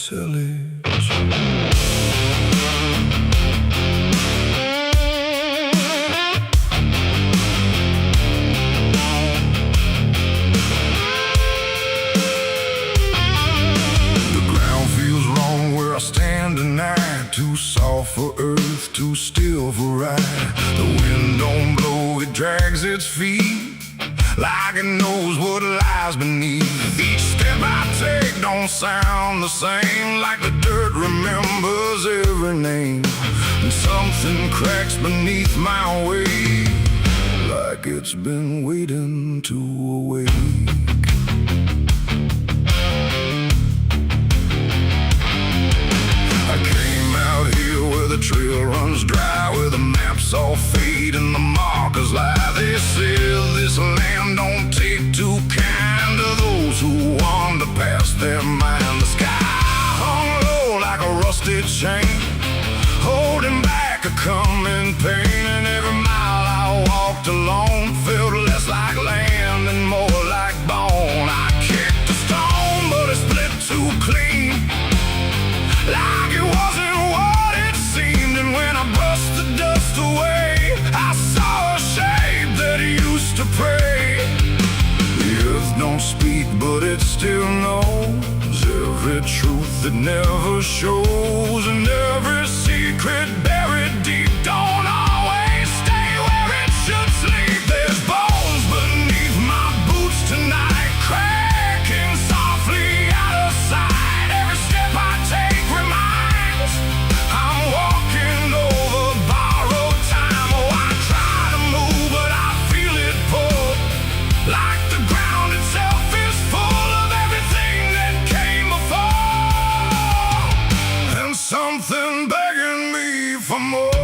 tillage. Too soft for earth, too still for ride. The wind don't blow, it drags its feet like it knows what lies beneath. Each step I take don't sound the same, like the dirt remembers every name. And something cracks beneath my weight, like it's been waiting to awake. The trail runs dry, where the maps all fade and the markers lie. They say this land don't take too kind to those who wander past their mind. The sky hung low like a rusty chain, holding back a coming pain. And every mile I walked alone felt less like land and more like bone. I kicked a stone, but it split too clean, like it wasn't what it seemed. And when I brushed the dust away, I saw a shape that used to pray. The earth don't speak, but it still knows every truth that never shows. And every secret buried deep don't always stay where it should sleep. There's bones beneath my boots tonight, cracking softly out of sight. Every step I take reminds I'm walking over borrowed time. Oh, I try to move, but I feel it pull, like the ground itself is full of everything that came before, and something begging me for more.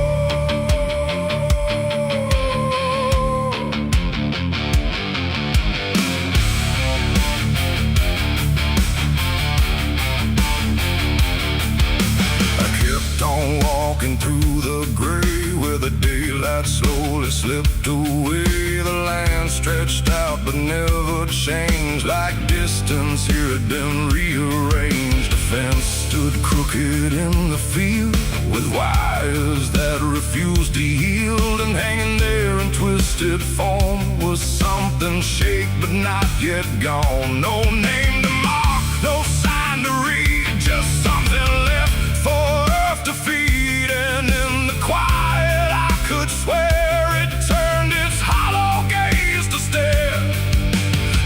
Walking through the gray, where the daylight slowly slipped away. The land stretched out but never changed, like distance here had been rearranged. A fence stood crooked in the field, with wires that refused to yield. And hanging there in twisted form was something shake but not yet gone. No name to mark, no sign to read, just something left for earth to feed. And in the quiet I could swear it turned its hollow gaze to stare.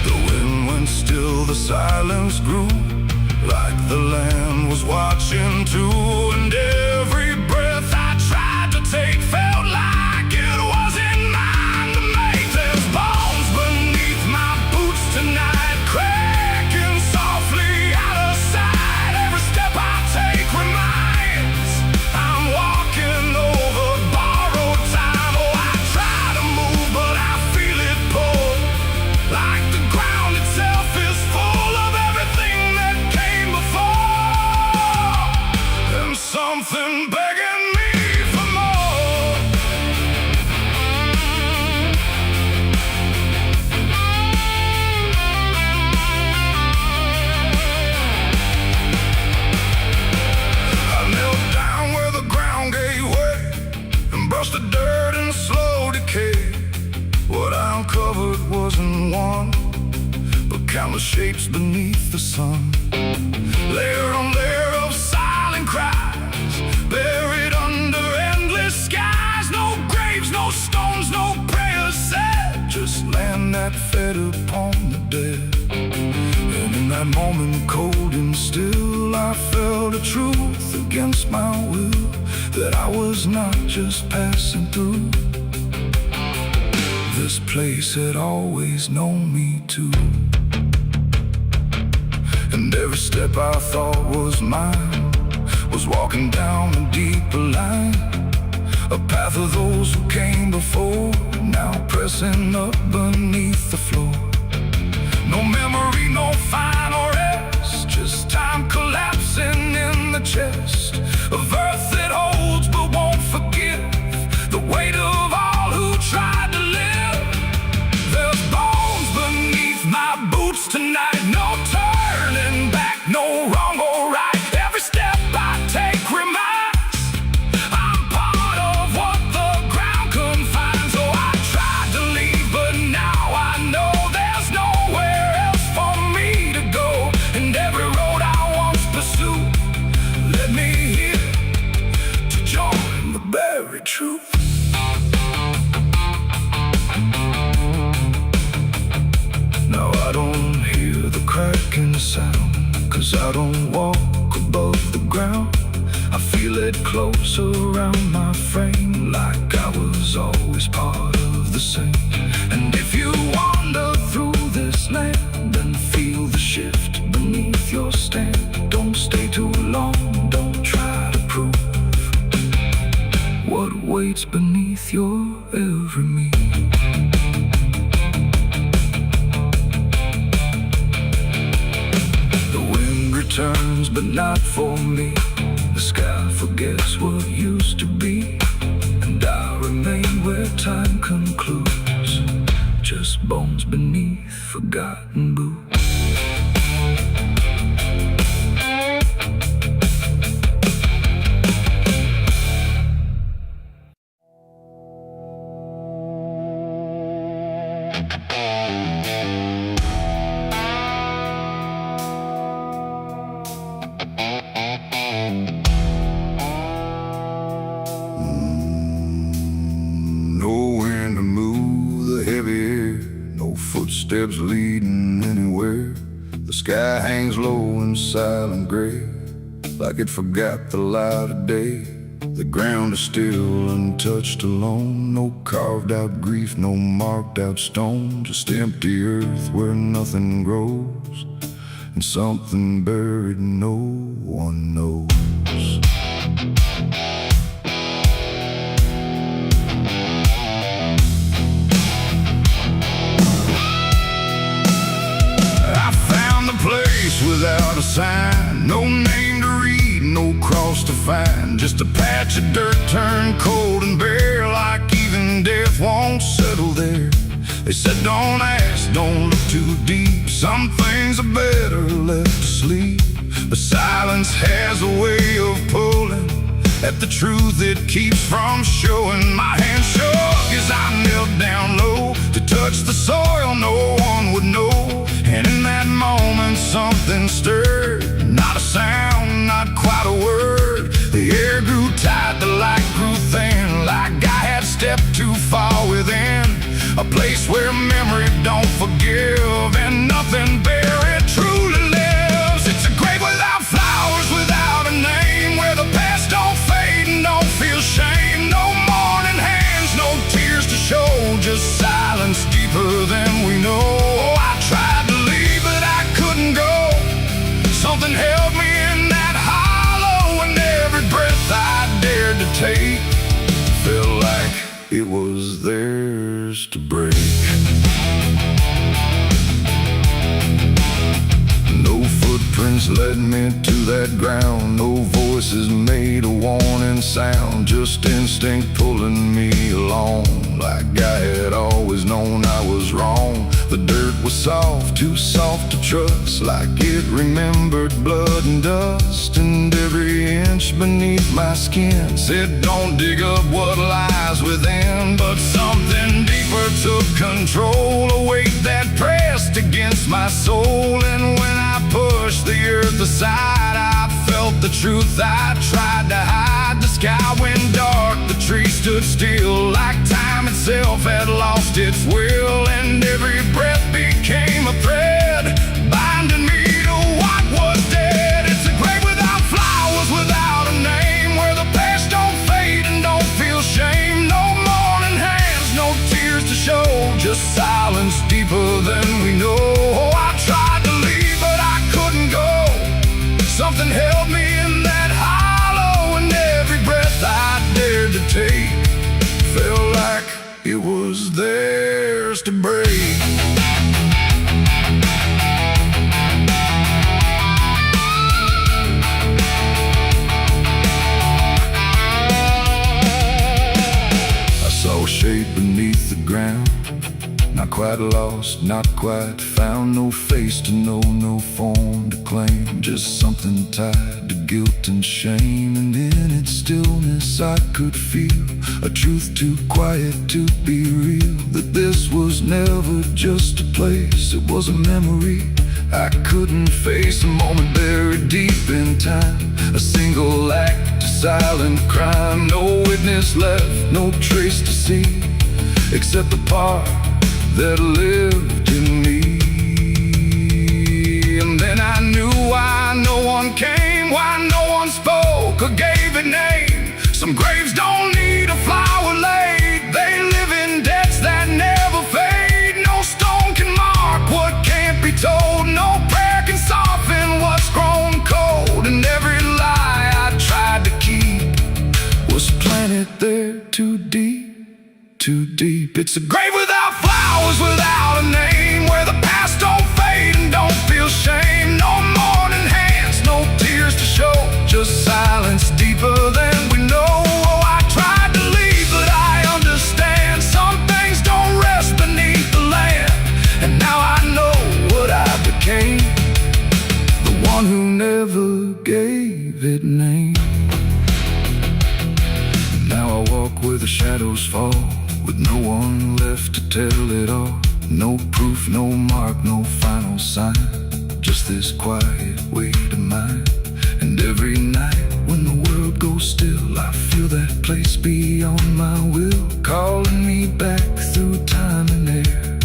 The wind went still, the silence grew, like the land was watching too. And every breath I tried to take felt like it wasn't mine to make. There's bones beneath my boots tonight, cracking softly out of sight. Every step I take reminds I'm walking over borrowed time. Oh, I try to move, but I feel it pull, like the ground itself is full of everything that came before, and something begging me for more. I knelt down where the ground gave way and brushed the dirt in slow decay. What I uncovered wasn't one, but countless shapes beneath the sun. Layer on layer of silent cries, buried under endless skies. No graves, no stones, no prayers said, just land that fed upon the dead. And in that moment, cold and still, I felt a truth against my will, that I was not just passing through. This place had always known me too. And every step I thought was mine was walking down a deeper line, a path of those who came before, now pressing up beneath the floor. No memory, no final rest, just time collapsing in the chest of earth that holds but won't forgive the weight of all who tried to live. There's bones beneath my boots tonight, no turning back, no wrong or right. true. Now I don't hear the cracking sound, 'cause I don't walk above the ground. I feel it close around my frame, like I was always part of the same. And if you wander through this land and feel the shift beneath your stand, don't stay too long, don't try to prove what waits beneath your every move. The wind returns, but not for me. The sky forgets what used to be, and I remain where time concludes, just bones beneath forgotten boots. Footsteps leading anywhere. The sky hangs low in silent gray, like it forgot the light of day. The ground is still untouched alone. No carved out grief, no marked out stone. Just empty earth where nothing grows, and something buried no one knows. Without a sign, no name to read, no cross to find, just a patch of dirt turned cold and bare, like even death won't settle there. They said don't ask, don't look too deep, some things are better left asleep. But silence has a way of pulling at the truth it keeps from showing. My hand shook as I knelt down low to touch the soil no one would know. And in that moment something stirred, not a sound, not quite a word. The air grew tight, the light grew thin, like I had stepped too far within a place where memory don't forgive, and nothing buried truly lives. It's a grave without flowers, without a name, where the past don't fade and don't feel shame. No mourning hands, no tears to show, just silence deeper than we know. I tried to leave, but I couldn't go. Something held me in that hollow, and every breath I dared to take felt like it was theirs to break. No footprints led me to that ground, no voices made a warning sound, just instinct pulling me along, like I had always known I was wrong. The dirt was soft, too soft to trust, like it remembered blood and dust, and every inch beneath my skin said don't dig up what lies within. But something deeper took control, a weight that pressed against my soul, and when I pushed the earth aside, I felt the truth I tried to hide. The sky went dark, the tree stood still, like time itself had lost its will, and every breath became a thread, binding me to what was dead. It's a grave without flowers, without a name, where the past don't fade and don't feel shame. No mourning hands, no tears to show, just silence deeper than we know. I tried to leave, but I couldn't go. Something held me in that hollow, and every breath I dared to take felt like it was theirs to break. I saw a shape beneath the ground, not quite lost, not quite found, no face to know, no form to claim, just something tied to guilt and shame. And in its stillness I could feel a truth too quiet to be real, that this was never just a place, it was a memory I couldn't face, a moment buried deep in time, a single act silent crime, no witness left, no trace to see, except the part that lived in me. And then I knew why no one came, why no one spoke or gave a name. Some graves don't need a flower laid, they live in debts that never fade. No stone can mark what can't be told, no prayer can soften what's grown cold. And every lie I tried to keep was planted there too deep, too deep. It's a grave without flowers, without a name, where the past don't fade and don't feel shame. No mourning hands, no tears to show, just silence deeper than we know. Oh, I tried to leave, but I understand some things don't rest beneath the land. And now I know what I became, the one who never gave it name. Now I walk where the shadows fall, with no one left to tell it all. No proof, no mark, no final sign, just this quiet weight of mine. And every night when the world goes still, I feel that place beyond my will, calling me back through time and air,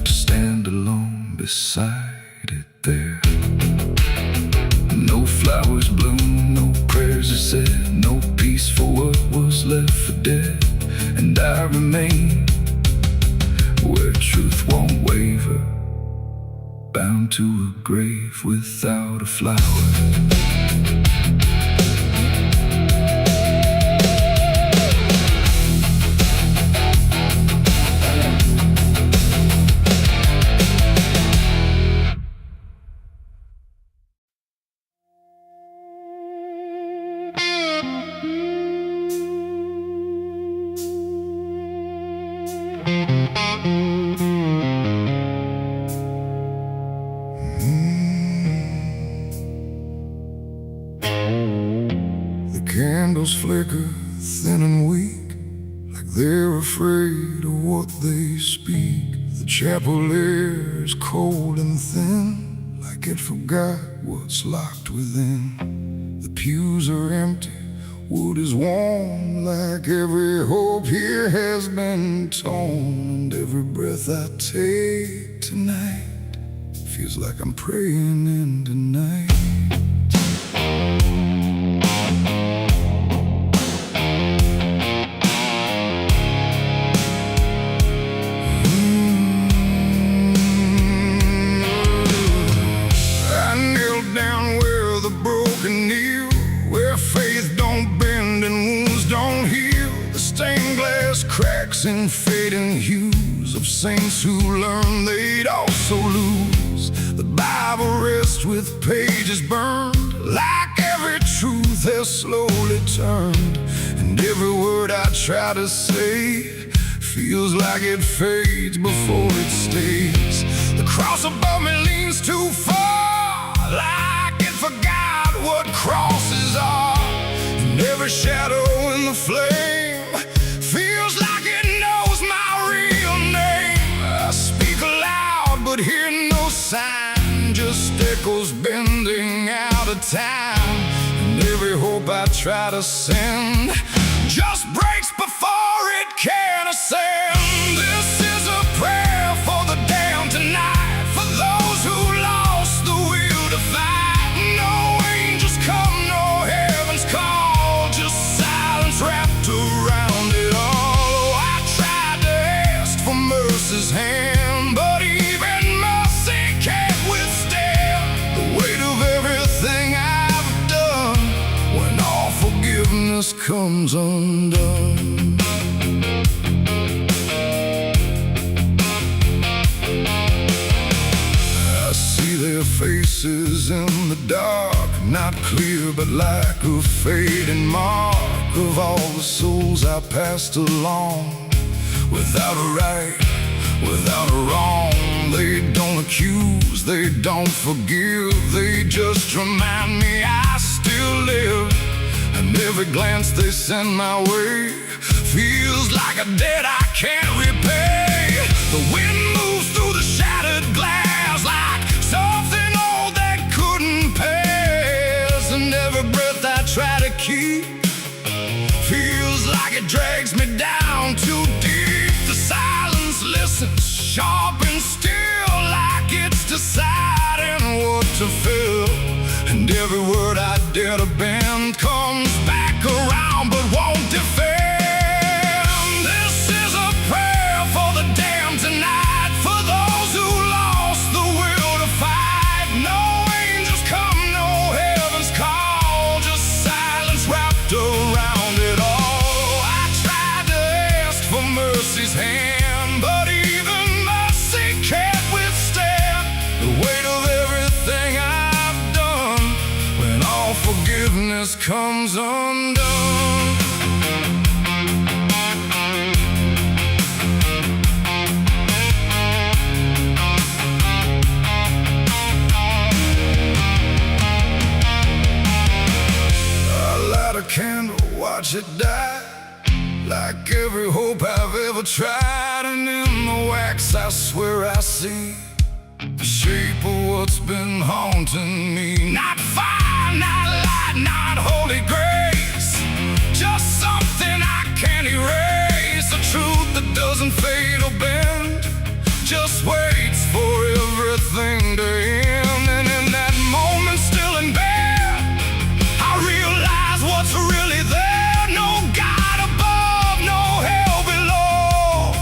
to stand alone beside it there. No flowers bloom, no prayers are said, no peace for what was left for dead. And I remain where truth won't waver, bound to a grave without a flower. Candles flicker thin and weak, like they're afraid of what they speak. The chapel air is cold and thin, like it forgot what's locked within. The pews are empty, wood is warm, like every hope here has been torn. And every breath I take tonight feels like I'm praying into night. Cracks and fading hues of saints who learned they'd also lose. The Bible rests with pages burned, like every truth has slowly turned. And every word I try to say feels like it fades before it stays. The cross above me leans too far, like it forgot what crosses are. And every shadow in the flame feels like it knows my real name. I speak aloud but hear no sign, just echoes bending out of time. And every hope I try to send just breaks before it can ascend. This is a prayer for the damned tonight, for those who lost the will to fight. No angels come, no heaven's call, just silence wrapped around it all. Mercy's hand, but even mercy can't withstand the weight of everything I've done when all forgiveness comes undone. I see their faces in the dark, not clear but like a fading mark of all the souls I passed along. Without a right, without a wrong, they don't accuse, they don't forgive, they just remind me I still live. And every glance they send my way feels like a debt I can't repay. The wind moves through the shattered glass like something old that couldn't pass. And every breath I try to keep it drags me down too deep. The silence listens, sharp and still, like it's deciding what to feel. And every word I dare to bend comes back around but won't defend. This is a prayer for the damned tonight, for those who lost the will to fight. No angels come, no heaven's call, just silence wrapped around it all. I tried to ask for mercy's hand, but even mercy can't withstand the weight of everything I've done when all forgiveness comes undone. Candle, watch it die, like every hope I've ever tried. And in the wax I swear I see the shape of what's been haunting me. Not fire, not light, not holy grace, just something I can't erase. A truth that doesn't fade or bend, just waits for everything to end. And in that moment, still in bed, I realize what's really there. No God above, no hell below,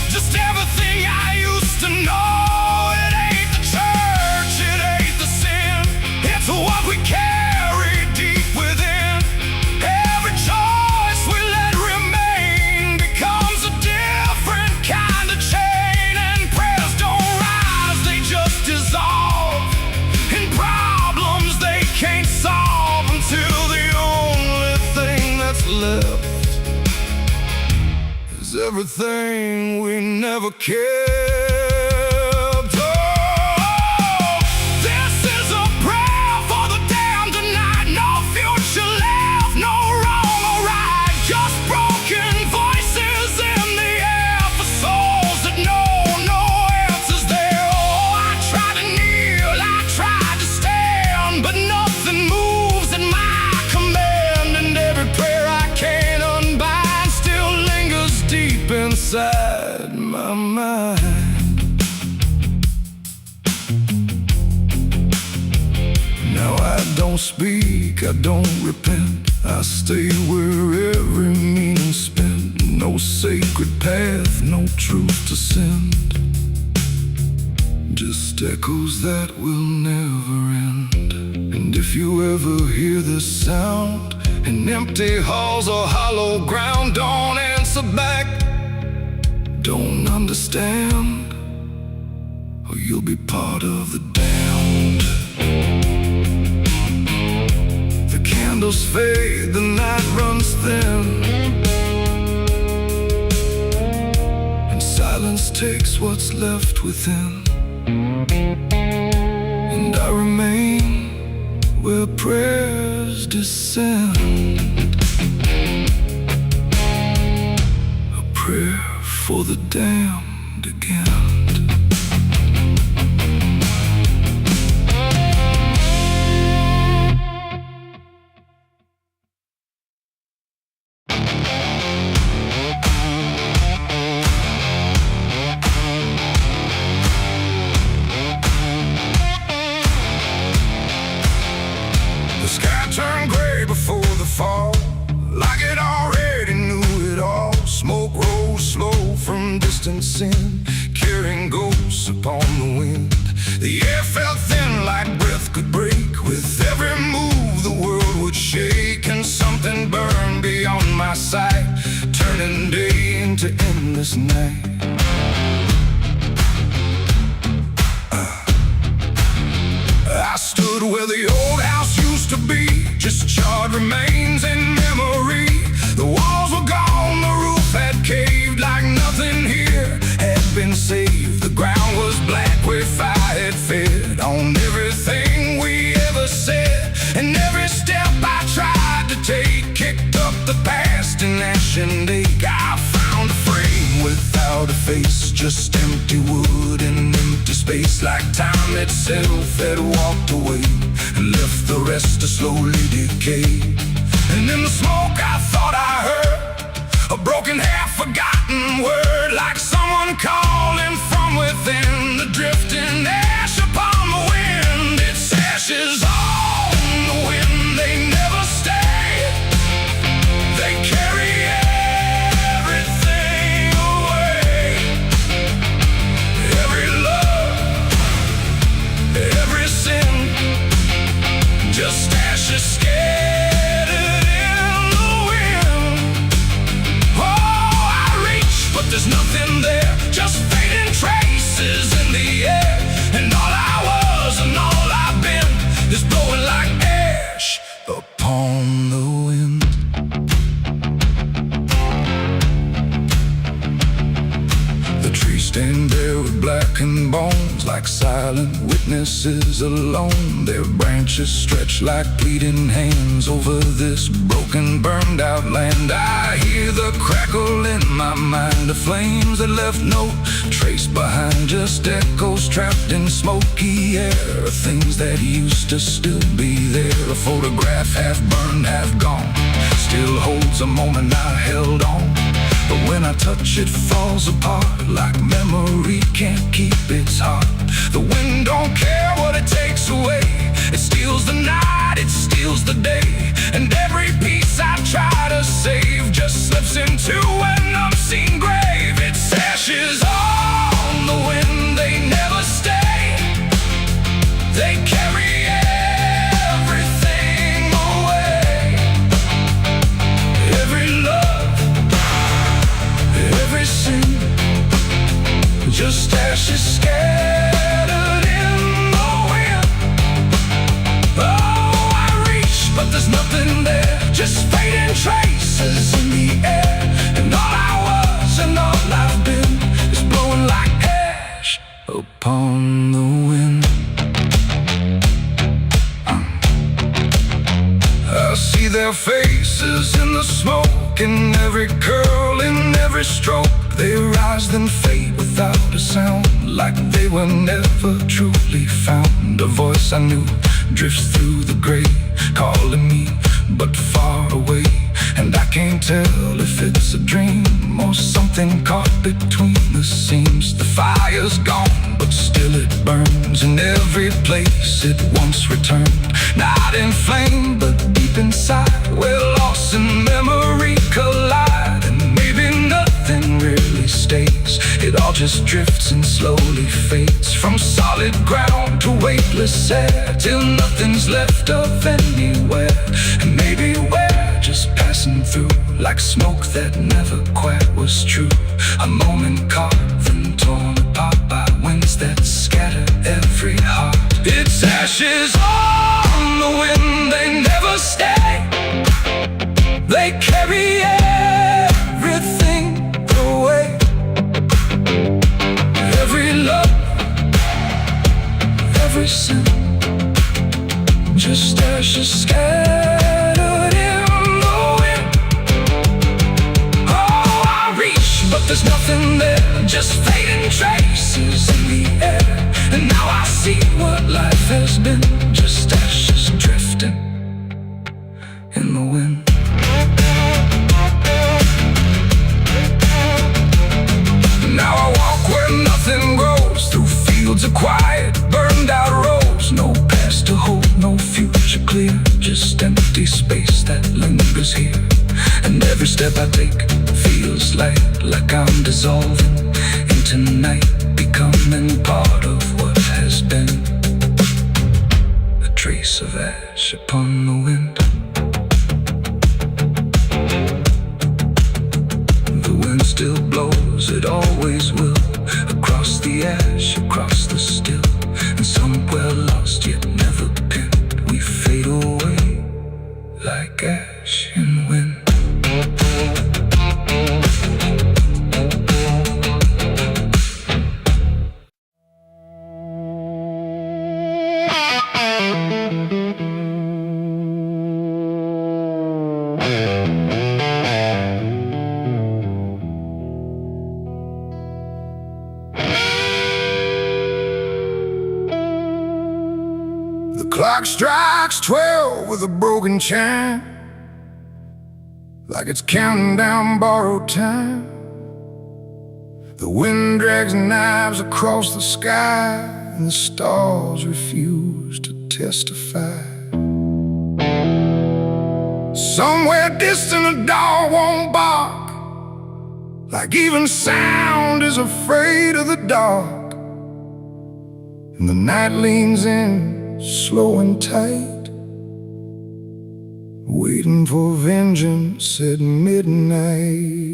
just everything I used to know. It ain't the church, it ain't the sin, it's what we carry deep within. Every choice we let remain becomes a different kind of chain. And prayers don't rise, they just dissolve in problems they can't solve, until the only thing that's left is everything we never kept. Oh, this is a prayer for the damned tonight. No future left, no wrong or right, just broken voices in the air, for souls that know no answers there. Oh, I tried to kneel, I tried to stand, but nothing moves at my command. And every prayer I can't unbind still lingers deep inside my mind. Now I don't speak, I don't repent, I stay where every meaning's spent. No sacred path, no truth to send, just echoes that will never end. And if you ever hear this sound in empty halls or hollow ground, don't answer back, don't understand, or you'll be part of the damned. The candles fade, the night runs thin, and silence takes what's left within. And I remain where prayers descend, a prayer for the damned again. The sky turned gray before the fall, like it already knew it all. Smoke rose slow from distant sin, carrying ghosts upon the wind. The air felt thin like breath could break. With every move the world would shake, and something burned beyond my sight, turning day into endless night. I stood where the old house used to be, just charred remains in memory. The walls were gone, the roof had caved, like nothing here had been saved. The ground was black where fire had fed on everything we ever said. And every step I tried to take kicked up the past in ash and ache. I found a frame without a face, just empty wood and empty space, like time itself had walked away and left the rest to slowly decay. And in the smoke I thought I heard A broken, half-forgotten word, like someone calling from within. The drifting ash upon the wind, it's ashes on the wind. They never stay, they carry everything away. Every love, every sin, just ashes scattered in the wind. Oh, I reach, but there's nothing there, just fading traces in the air. And all I was and all I've been is blowing like ash upon the wind. The trees stand there with blackened bones, like silent witnesses alone. Their branches stretch like pleading hands over this broken, burned out land. I hear the crackle in my mind of flames that left no trace behind, just echoes trapped in smoky air. Things that used to still be there. A photograph half burned, half gone, still holds a moment I held on. But when I touch it, falls apart, like memory can't keep its heart. The wind don't care what it takes away. It steals the night, it steals the day. And every piece I try to save just slips into an unseen grave. It's ashes on the wind, they never stay. They carry everything away. Every love, every sin, just ashes scattered in the wind. Oh, I reach, but there's nothing there, just fading traces in the air. And all I was and all I've been is blowing like ash upon the wind. I see their faces in the smoke, in every curl, in every stroke. They rise then fade without a sound, like they were never truly found. A voice I knew drifts through the gray, calling me but far away. And I can't tell if it's a dream or something caught between the seams. The fire's gone, but still it burns in every place it once returned. Not in flame, but deep inside, where loss and memory collide. And maybe nothing really stays, it all just drifts and slowly fades. From solid ground to weightless air, till nothing's left of anywhere. And maybe we're just passing through, like smoke that never quite was true. A moment carved and torn apart by winds that scatter every heart. It's ashes on the wind, they never stay. They carry everything away. Every love, every sin, just ashes scattered in the wind. Oh, I reach, but there's nothing there, just fading traces in the air. And now I see what life has been, just ashes drifting in the wind. Now I walk where nothing grows, through fields of quiet, burned out roads. No past to hold, no future clear, just empty space that lingers here. And every step I take feels like I'm dissolving into night, becoming part of what has been. A trace of ash upon the wind. The wind still blows, it always will, across the ash, across the still. And somewhere lost yet never pinned, we fade away like ash in wind. The clock strikes 12 with a broken chime. like it's counting down borrowed time. The wind drags knives across the sky, and the stars refuse to testify. Somewhere distant a dog won't bark, like even sound is afraid of the dark. And the night leans in, slow and tight, waiting for vengeance at midnight.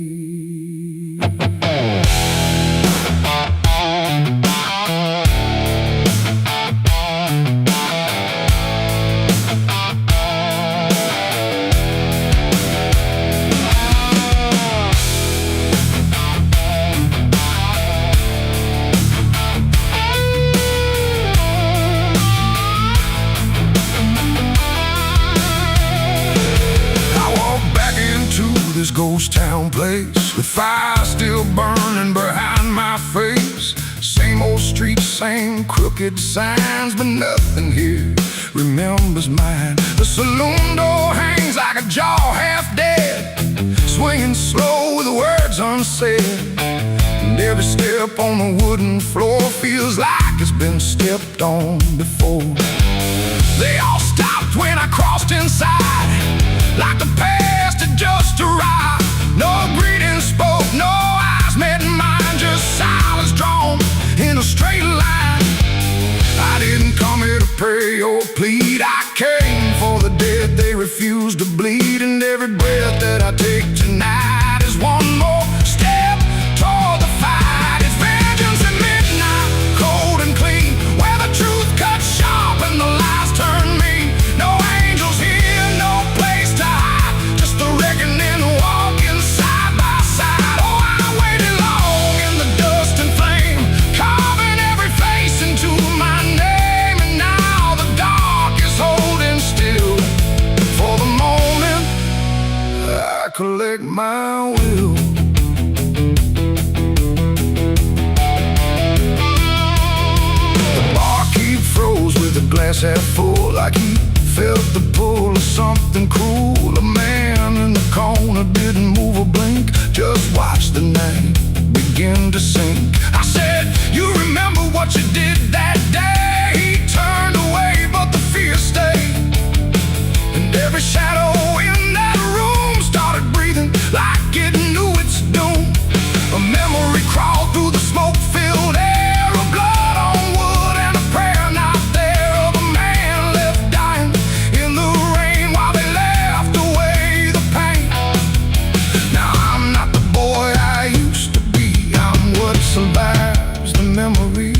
This ghost town place, with fire still burning behind my face. Same old streets, same crooked signs, but nothing here remembers mine. The saloon door hangs like a jaw half dead, swinging slow with words unsaid. And every step on the wooden floor feels like it's been stepped on before. They all stopped when I crossed inside, like the past had just arrived. No greeting spoke, no eyes met mine, just silence drawn in a straight line. I didn't come here to pray or plead, I came for the dead they refuse to bleed. And every breath that I take tonight is one more step toward the fight. It's vengeance at midnight, cold and clean, where the truth cuts sharp and the lies turn mean. No angels here, no place to hide, just the reckoning walking side by side. Oh, I waited long in the dust and flame, carving every face into my name. And now the dark is holding still. For the moment, I collect my will. The barkeep froze with the glass half full, like he felt the pull of something cruel. A man in the corner didn't move a blink, just watched the night begin to sink. I said, you remember what you did that day? He turned away, but the fear stayed. And every shadow in that room started breathing like it knew its doom. A memory crawled through the smoke-filled air, of blood on wood and a prayer not there, of a man left dying in the rain while they left away the pain. Now I'm not the boy I used to be, I'm what survives the memory.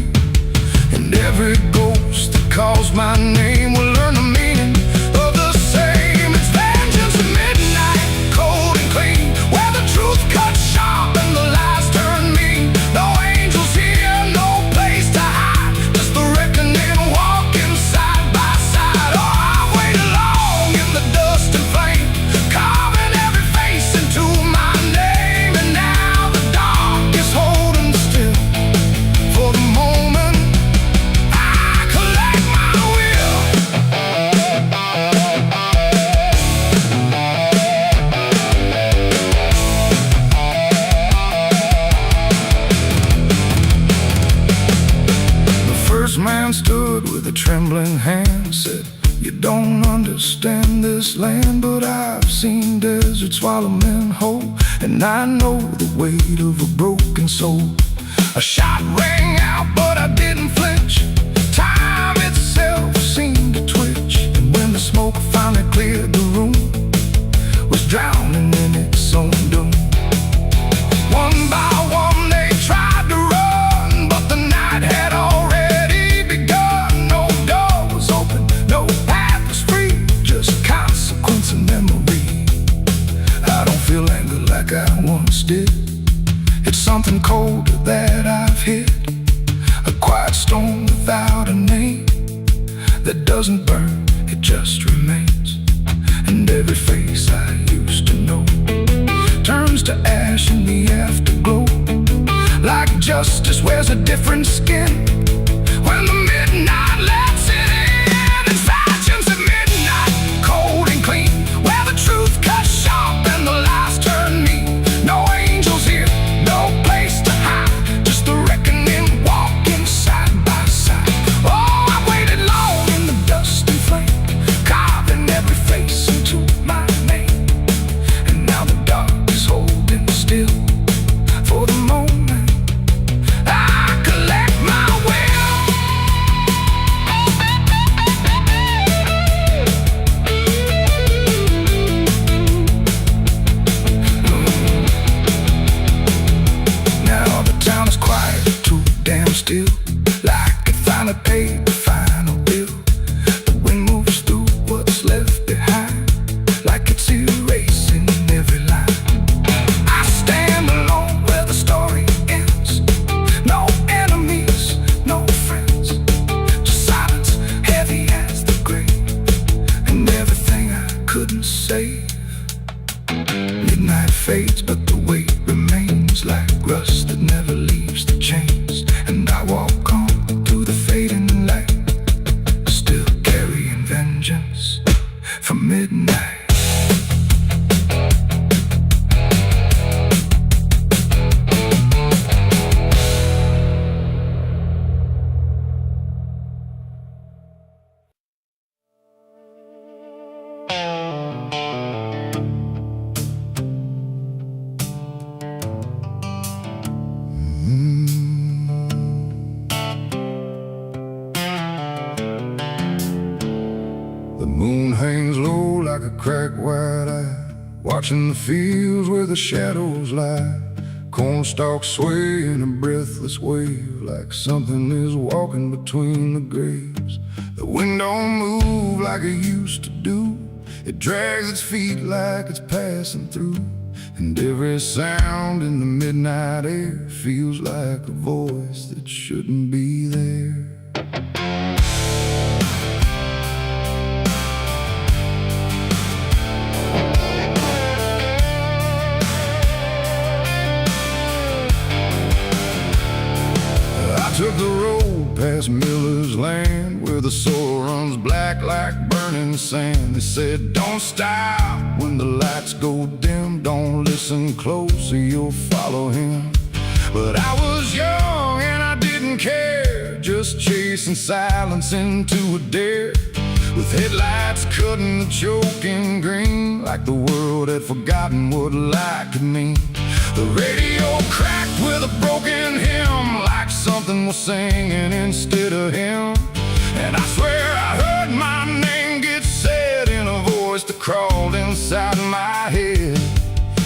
And every ghost that calls my name will learn the meaning of the same. It's vengeance at midnight, cold and clean, where the truth cuts sharp and the lies turn mean. No angels here, no place to hide, just the reckoning walking side by side. Oh, I've waited long in the dust and flame, carving every face into my name. And now the dark is holding still. For the moment, I collect my will. The first man stood with a trembling hand, said, you don't understand this land, but I've seen deserts swallow men whole, and I know the weight of a broken soul. A shot rang out, but I didn't flinch. Time itself seemed to twitch, and when the smoke finally cleared the room, was drowning in its own doom. One by one they tried to run, but the night had already begun. No door was open, no path was free, just consequence and memory. I don't feel anger like I once did, it's something colder that I've hit. A quiet storm without a name, that doesn't burn, it just remains. And every face I used to know turns to ash in the afterglow, like justice wears a different skin when the midnight lets it in. It's vengeance at midnight, cold and clean, where the truth cuts sharp and the light feels safe. Midnight fades, but the weight remains like rust that never leaves the chains. And I walk on through the fading light, still carrying vengeance from midnight. The moon hangs low like a cracked white eye, watching the fields where the shadows lie. Corn stalks sway in a breathless wave, like something is walking between the graves. The wind don't move like it used to do, it drags its feet like it's passing through. And every sound in the midnight air feels like a voice that shouldn't be there. I took the road past Miller's land, where the soil runs black like burning sand. They said, don't stop when the lights go dim, don't listen close or you'll follow him. But I was young and I didn't care, just chasing silence into a dare. With headlights cutting the choking green, like the world had forgotten what light could mean. The radio cracked with a broken hymn, like something was singing instead of him. And I swear I heard my name get said in a voice that crawled inside my head.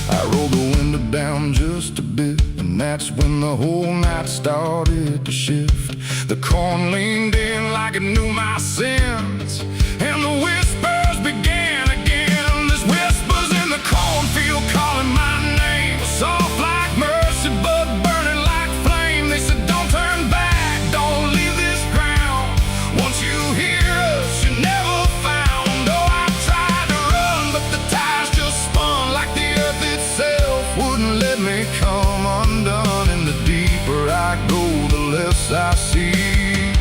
I rolled the window down just a bit, and that's when the whole night started to shift. The corn leaned in like it knew my sins, and the whispers began again. There's whispers in the cornfield calling my name, soft like mercy but burning like flame. They said, don't turn back, don't leave this ground. Once you hear us, you're never found. Oh, I tried to run, but the tires just spun like the earth itself wouldn't let me come undone. And the deeper I go, the less I see,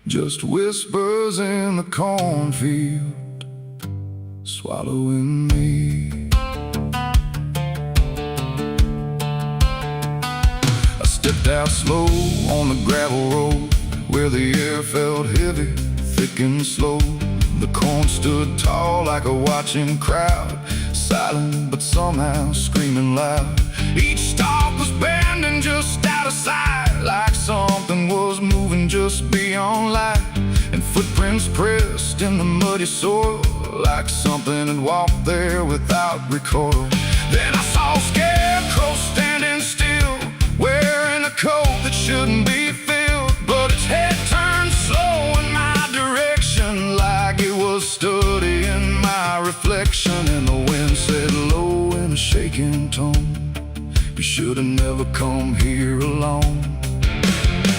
just whispers in the cornfield swallowing me. I stepped out slow on the gravel road, where the air felt heavy, thick and slow. The corn stood tall like a watching crowd, silent but somehow screaming loud. Each stalk was bending just out of sight, like something was moving just beyond light. And footprints pressed in the muddy soil, like something had walked there without recoil. Then I saw a scarecrow standing still, wearing a coat that shouldn't be filled, but its head turned slow in my direction, like it was studying my reflection. And the wind said low in a shaking tone, you should have never come here alone.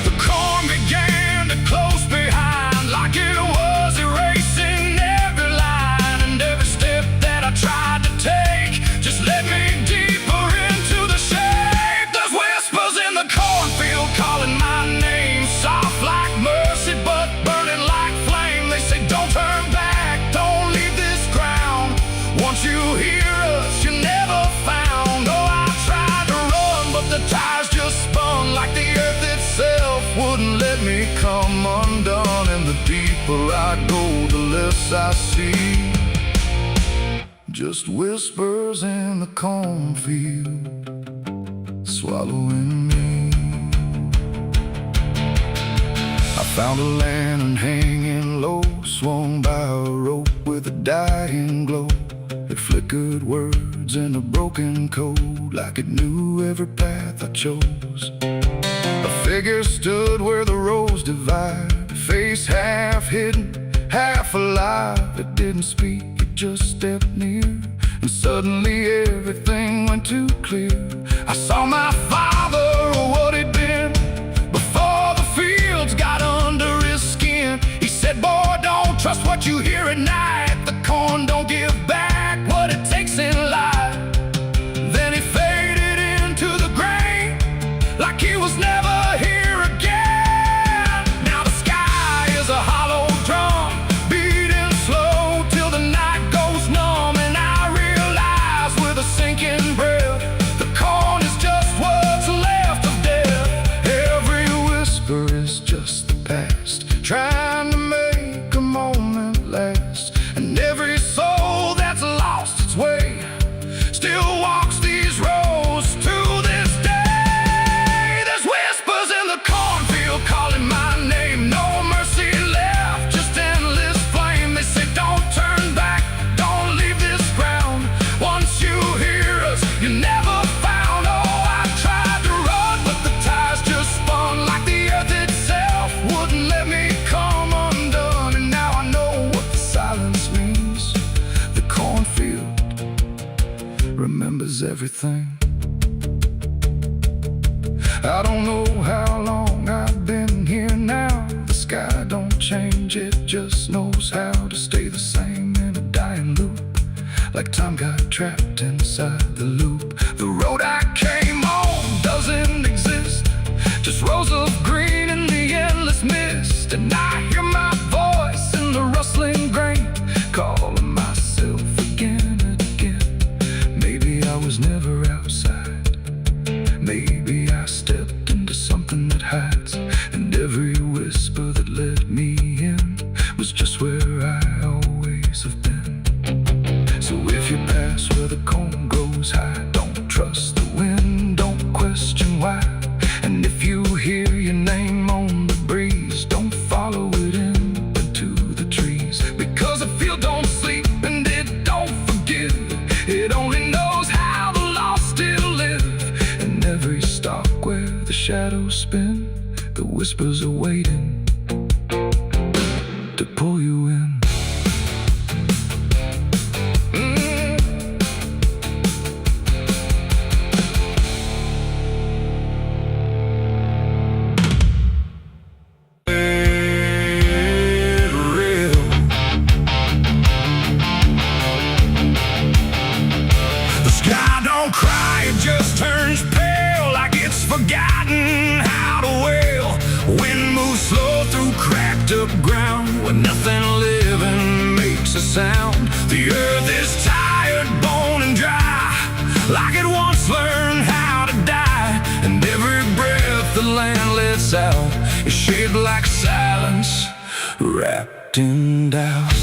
The corn began to close behind, like it was erasing every line. And every step that I tried to take just led me deeper into the shade. There's whispers in the cornfield calling my name, soft like mercy but burning like flame. They say, don't turn back, don't leave this ground. Once you hear us, you're never found. Oh, I tried to run, but the tires just spun like the earth itself wouldn't let me come undone. And the deeper I go, the less I see, just whispers in the cornfield swallowing me. I found a lantern hanging low, swung by a rope with a dying glow. It flickered words in a broken code, like it knew every path I chose. A figure stood where the roads divide, face half hidden, half alive. It didn't speak, it just stepped near, and suddenly everything went too clear. I saw my father, or what he'd been, before the fields got under his skin. He said, boy, don't trust what you hear at night. The corn don't give field remembers everything. I don't know how long I've been here now. The sky don't change, it just knows how to stay the same in a dying loop. Like time got trapped inside the loop. The road I came on doesn't exist, just rows of green in the endless mist. And I hear my voice in the rustling grain, calling myself again and again. Maybe I was never outside, maybe I stepped into something that hides, and every whisper that let me in was just where I always have been. So if you pass where the cone goes high, don't trust the wind, don't question why. And if you hear your name on the breeze, don't follow it into the trees. Because the field don't sleep and it don't forgive, it only knows how the lost still live. And every stalk where the shadows spin, the whispers are waiting to pull you in. Sky don't cry, it just turns pale, like it's forgotten how to wail. Wind moves slow through cracked up ground, where nothing living makes a sound. The earth is tired, bone and dry, like it once learned how to die. And every breath the land lets out is shaped like silence, wrapped in doubt.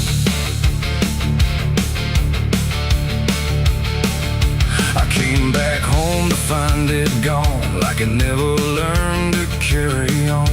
I came back home to find it gone, like it never learned to carry on.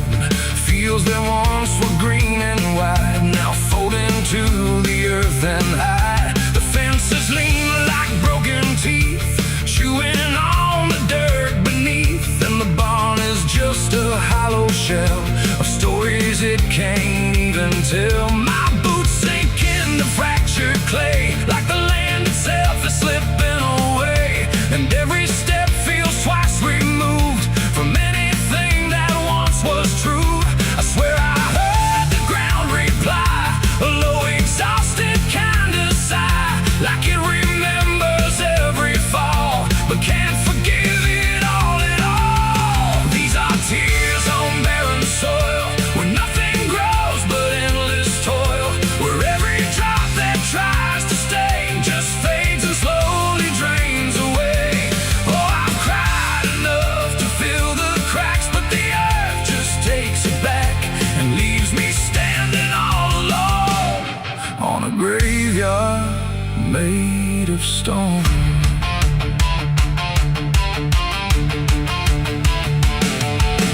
Fields that once were green and wide, now fold into the earth and hide. The fences lean like broken teeth, chewing on the dirt beneath. And the barn is just a hollow shell of stories it can't even tell. My boots sink in the fractured clay, like the land itself is slipping away. And every step feels twice removed from anything that once was true. I swear I heard the ground reply, a low exhausted kind of sigh, like it remembers every fall, but can't forgive it all at all. These are tears on barren soil, where nothing grows but endless toil, where every drop that tries to stay just fades and slowly drains away. Oh, I've cried enough to fill the cracks, but the earth just takes it back and leaves me standing all alone on a graveyard made of stone.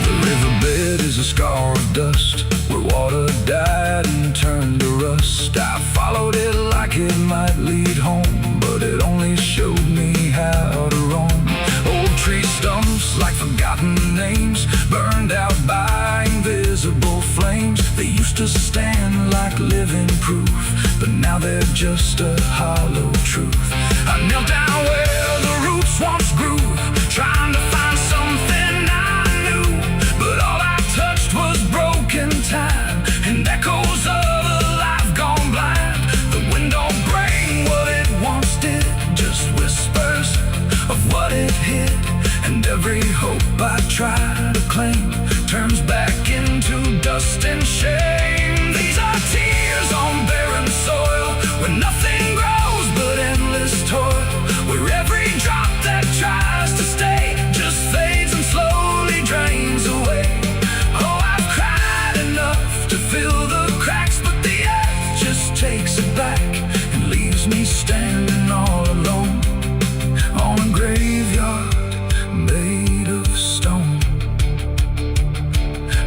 The riverbed is a scar of dust, where water died and turned to rust. I followed it like it might lead home, but it only showed me how to roam. Old tree stumps like forgotten names, burned out by invisible flames. They used to stand like living proof, but now they're just a hollow truth. I knelt down where the roots once grew, trying to find something I knew, but all I touched was broken time and echoes of a life gone blind. The wind don't bring what it once did, just whispers of what it hid. And every hope I try to claim turns back into dust and shame. These are tears on barren soil, where nothing grows but endless toil, where every drop that tries to stay just fades and slowly drains away. Oh, I've cried enough to fill the cracks, but the earth just takes it back and leaves me standing all alone on a graveyard made of stone.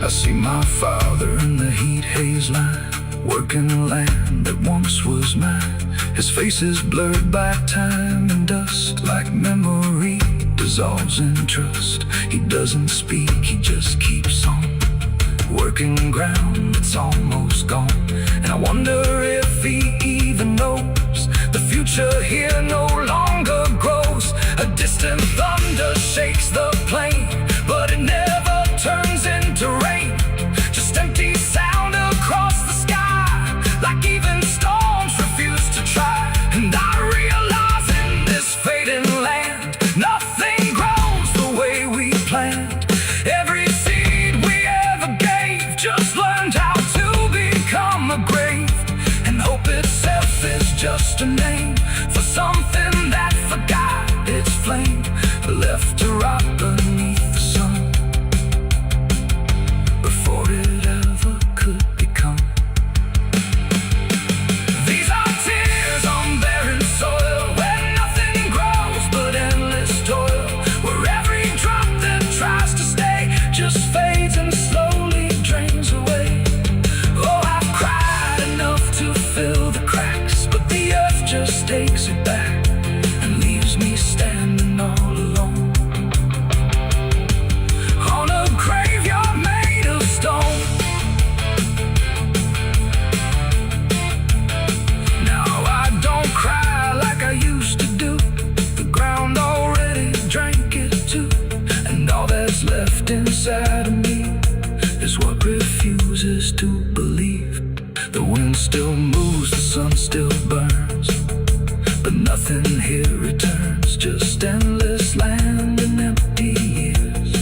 I see my father in the heat haze line, working the land that once was mine. His face is blurred by time and dust, like memory dissolves in trust. He doesn't speak, he just keeps on working ground that's almost gone. And I wonder if he even knows the future here just a name for something that forgot its flame, left to rot beneath the sun before it ever could become. These are tears on barren soil, where nothing grows but endless toil, where every drop that tries to stay just fades and slowly drains away. Oh, I've cried enough to fill the cracks, but the earth just takes it back and leaves me standing all alone on a graveyard made of stone. Now I don't cry like I used to do. The ground already drank it too, and all that's left inside of me is what refuses to believe. The wind still moves, the sun still burns, but nothing here returns, just endless land and empty years,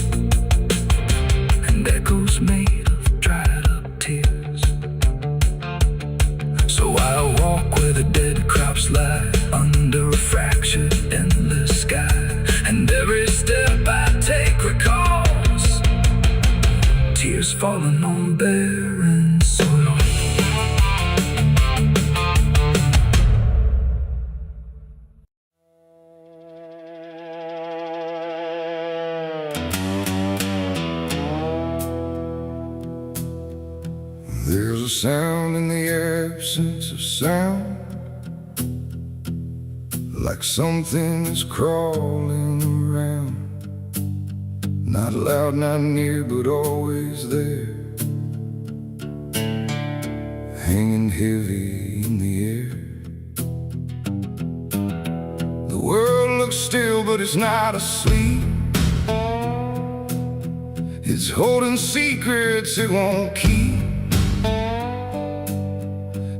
and echoes made of dried up tears. So I walk where the dead crops lie, under a fractured endless sky, and every step I take recalls tears falling on barren soil. There's a sound in the absence of sound, like something is crawling around, not loud, not near, but always there, hanging heavy in the air. The world looks still, but it's not asleep. It's holding secrets it won't keep,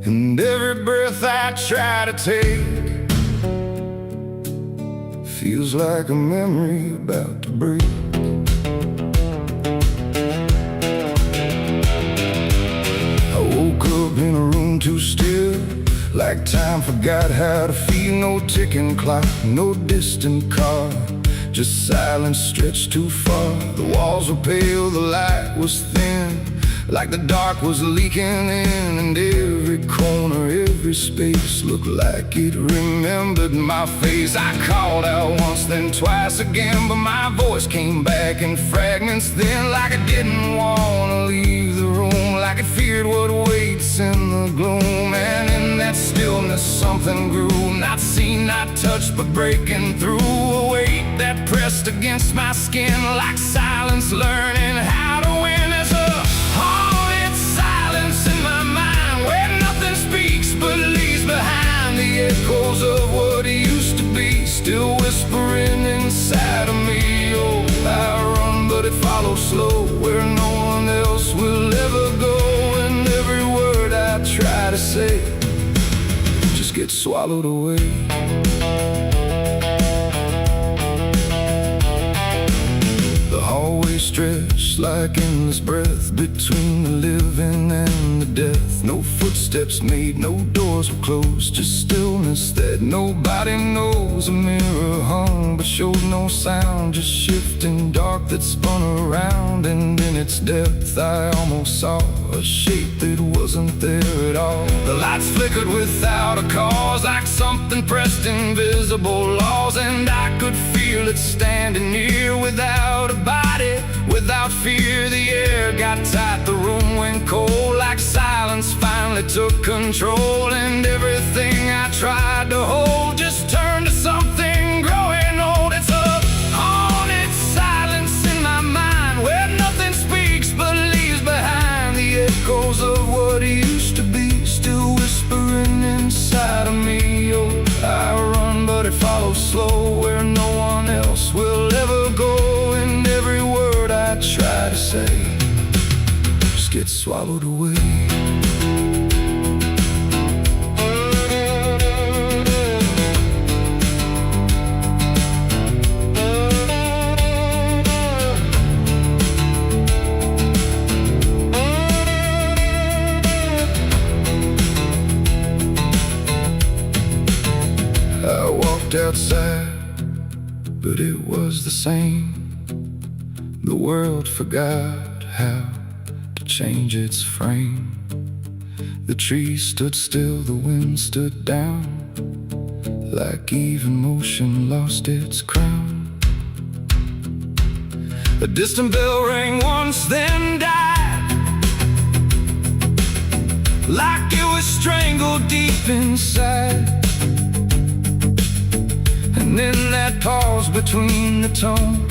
and every breath I try to take feels like a memory about to break. I woke up in a room too still, like time forgot how to feel. No ticking clock, no distant car, just silence stretched too far. The walls were pale, the light was thin, like the dark was leaking in, and every corner, every space looked like it remembered my face. I called out once, then twice again, but my voice came back in fragments then, like I didn't want to leave the room, like it feared what waits in the gloom. And in that stillness something grew, not seen, not touched, but breaking through. A weight that pressed against my skin, like silence learning how to win. As a haunted silence in my mind, where nothing speaks but leaves behind the echoes of what used to be, still whispering inside of me. Oh, I run, but it follows slow, where no one else will ever go, and every word I try to say just gets swallowed away. The hallway stretched like endless breath between the living and the death. No footsteps made, no doors were closed, just stillness that nobody knows. A mirror hung but showed no sound, just shifting dark that spun around, and in its depth I almost saw a shape that wasn't there at all. The lights flickered without a cause, like something pressed invisible laws, and I could feel it standing near without a body, without fear. The air got tight, the room went cold, like silence finally took control, and everything I tried to hold just turned to something growing old. It's a haunted silence in my mind, where nothing speaks but leaves behind the echoes of what used to be, still whispering inside of me. Oh, I run, but it follows slow, where no one else will ever go, and every word I try to say just gets swallowed away. I walked outside, but it was the same. The world forgot how to change its frame. The trees stood still, the wind stood down, like even motion lost its crown. A distant bell rang once, then died, like it was strangled deep inside. And in that pause between the tone,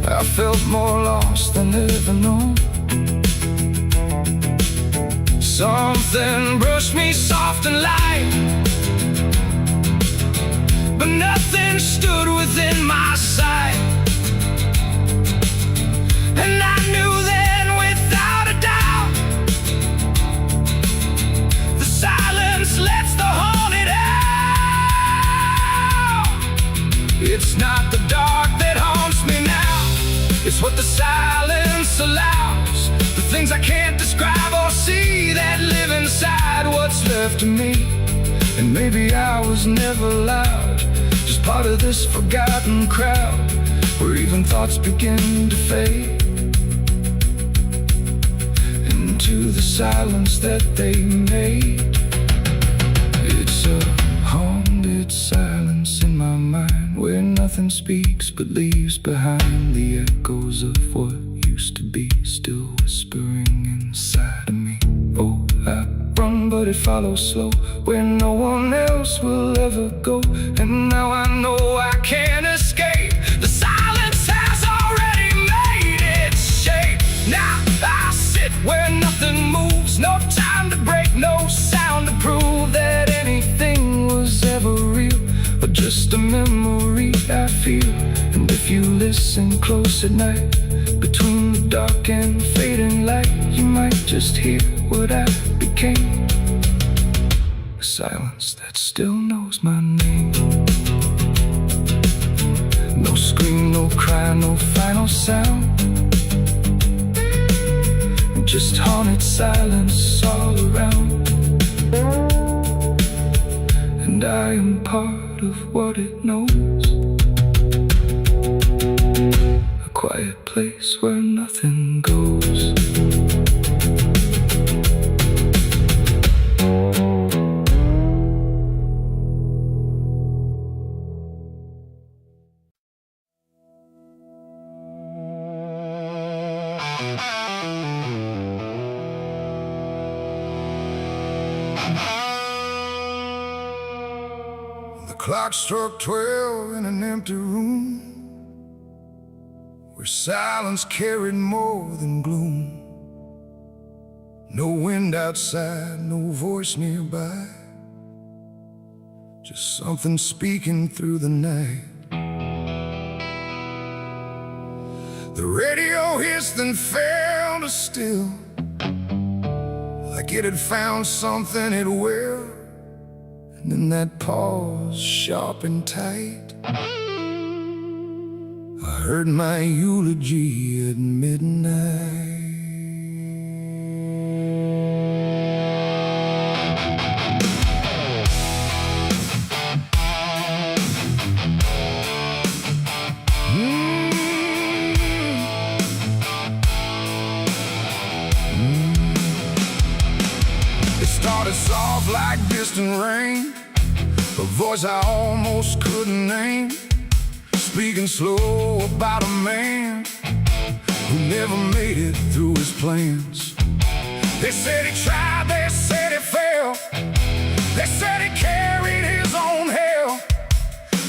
I felt more lost than ever known. Something brushed me soft and light, but nothing stood within my sight. And I knew then without a doubt, the silence lets the haunted out. It's not the dark that haunts me now, it's what the silence allows. The things I can't describe or see that live inside what's left of me. And maybe I was never loud, just part of this forgotten crowd, where even thoughts begin to fade into the silence that they made. It's a haunted silence in my mind, where nothing speaks but leaves behind the echoes of what used to be, still whispering inside of me. Oh, I run, but it follows slow, where no one else will ever go. And now I know I can't escape. The silence has already made its shape. Now I sit where nothing moves, no time to break, no sound to prove that anything was ever real, or just a memory I feel. And if you listen close at night, between the dark and fading light, you might just hear what I became. A silence that still knows my name. No scream, no cry, no final sound, just haunted silence all around. And I am part of what it knows, a quiet place where nothing goes. The clock struck 12 in an empty room, where silence carried more than gloom. No wind outside, no voice nearby, just something speaking through the night. The radio hissed and fell to still, like it had found something it will. And in that pause, sharp and tight, I heard my eulogy at midnight. It started soft like distant rain, a voice I almost couldn't name, speaking slow about a man who never made it through his plans. They said he tried, they said he failed, they said he carried his own hell,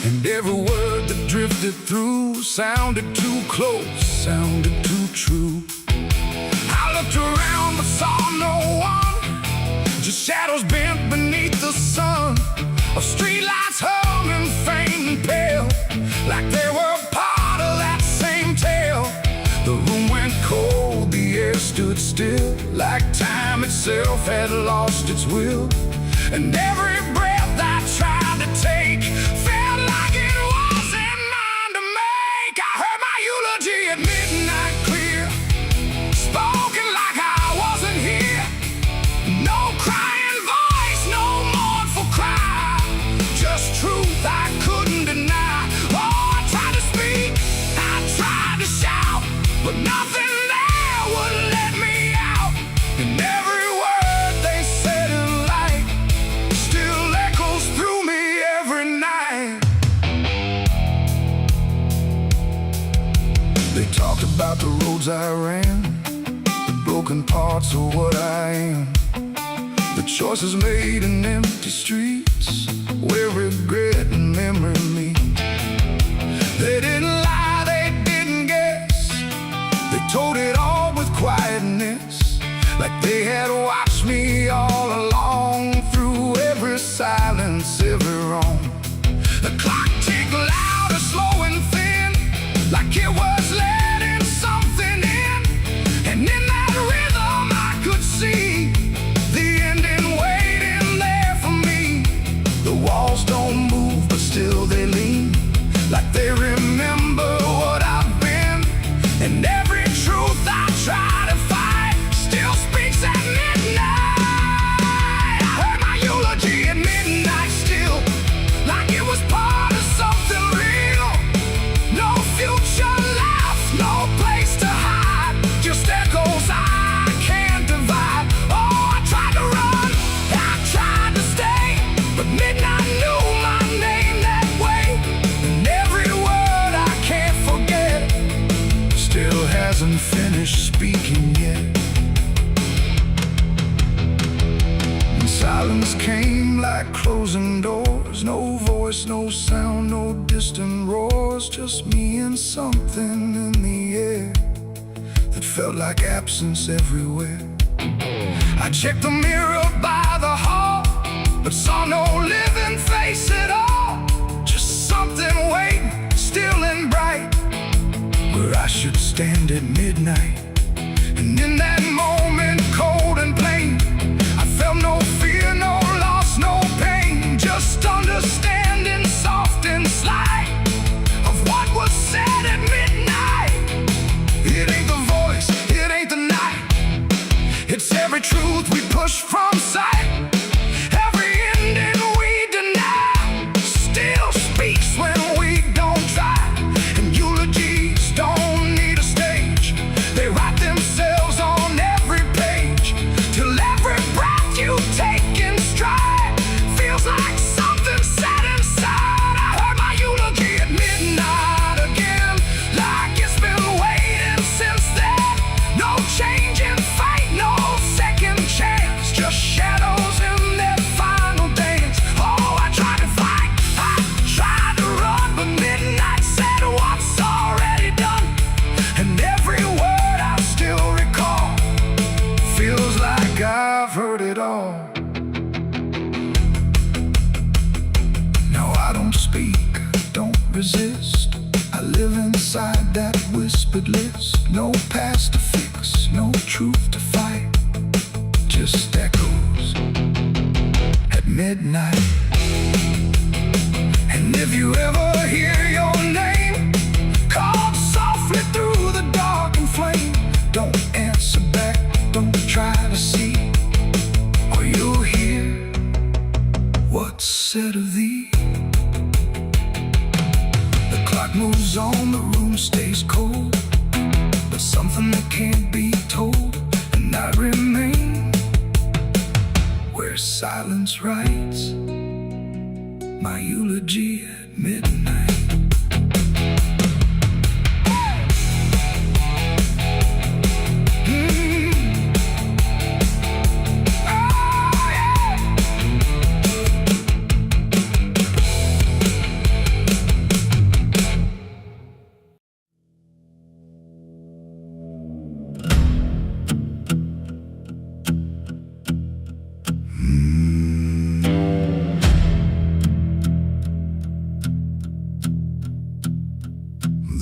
and every word that drifted through sounded too close, sounded too true. I looked around but saw no one, just shadows bent beneath the sun, of streetlights hung and faint and pale, like they were part of that same tale. The room went cold, the air stood still, like time itself had lost its will. And every breath I tried to take felt like it wasn't mine to make. I heard my eulogy at midnight clear, spoken like I wasn't here. No crying voice, no mournful cry, about the roads I ran, the broken parts of what I am, the choices made in empty streets where regret and memory meet. They didn't lie, they didn't guess, they told it all with quietness, like they had watched me all along, through every silence, every wrong. The clock ticked loud and slow and thin, like it was letting something in. And in that rhythm I could see the ending waiting there for me. The walls don't move, but still they lean, like they remember what I've been. And every truth I try to fight still speaks at midnight. I heard my eulogy at midnight still, like it was part of something real. No future left, no place to hide, just echoes I can't divide. Oh, I tried to run, I tried to stay, but midnight knew my name that way. And every word I can't forget still hasn't finished speaking yet. And silence came like closing doors, no voice, no sound, no distant roars, just me and something in the air that felt like absence everywhere. I checked the mirror by the hall, but saw no living face at all, just something waiting, still and bright, where I should stand at midnight. And in that moment, cold and plain, I felt no fear, no loss, no pain, just understanding, soft and slight, of what was said at midnight. It ain't the voice, it ain't the night, it's every truth we push from sight. Every ending we deny still speaks when we don't try. And eulogies don't need a stage, they write themselves on every page, till every breath you take in stride feels like something set inside. I heard my eulogy at midnight again, like it's been waiting since then. No change in fate, no second chance, just shadows in their final dance. Oh, I tried to fight, I tried to run, but midnight said what's already done. And every word I still recall feels like I've heard it all. No, I don't speak, don't resist, I live inside that whispered list. No past to fix, no truth to fight, just echoes at midnight. And if you ever hear your name called softly through the dark and flame, don't answer back, don't try to see, or you'll hear what's said of thee. The clock moves on, the room stays cold, but something that can't be told, and I remain where silence writes my eulogy at midnight.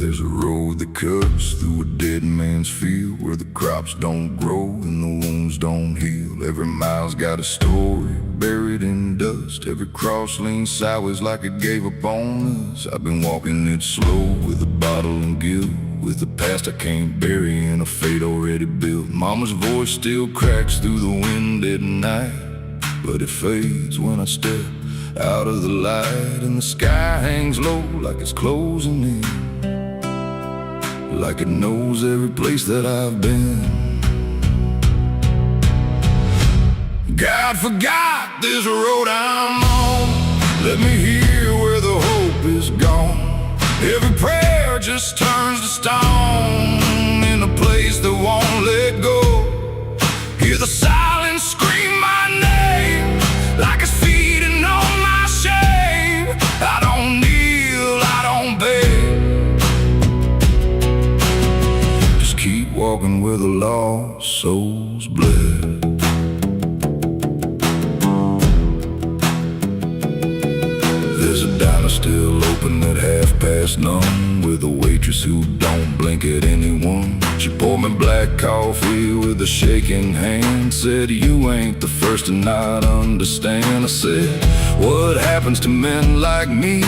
There's a road that cuts through a dead man's field, where the crops don't grow and the wounds don't heal. Every mile's got a story buried in dust, every cross leans sideways like it gave up on us. I've been walking it slow with a bottle and guilt, with the past I can't bury and a fate already built. Mama's voice still cracks through the wind at night, but it fades when I step out of the light. And the sky hangs low like it's closing in, like it knows every place that I've been. God forgot this road I'm on, let me hear where the hope is gone. Every prayer just turns to stone. counter still open at 1:30, with a waitress who don't blink at anyone. She poured me black coffee with a shaking hand, said, "You ain't the first to not understand." I said, "What happens to men like me?"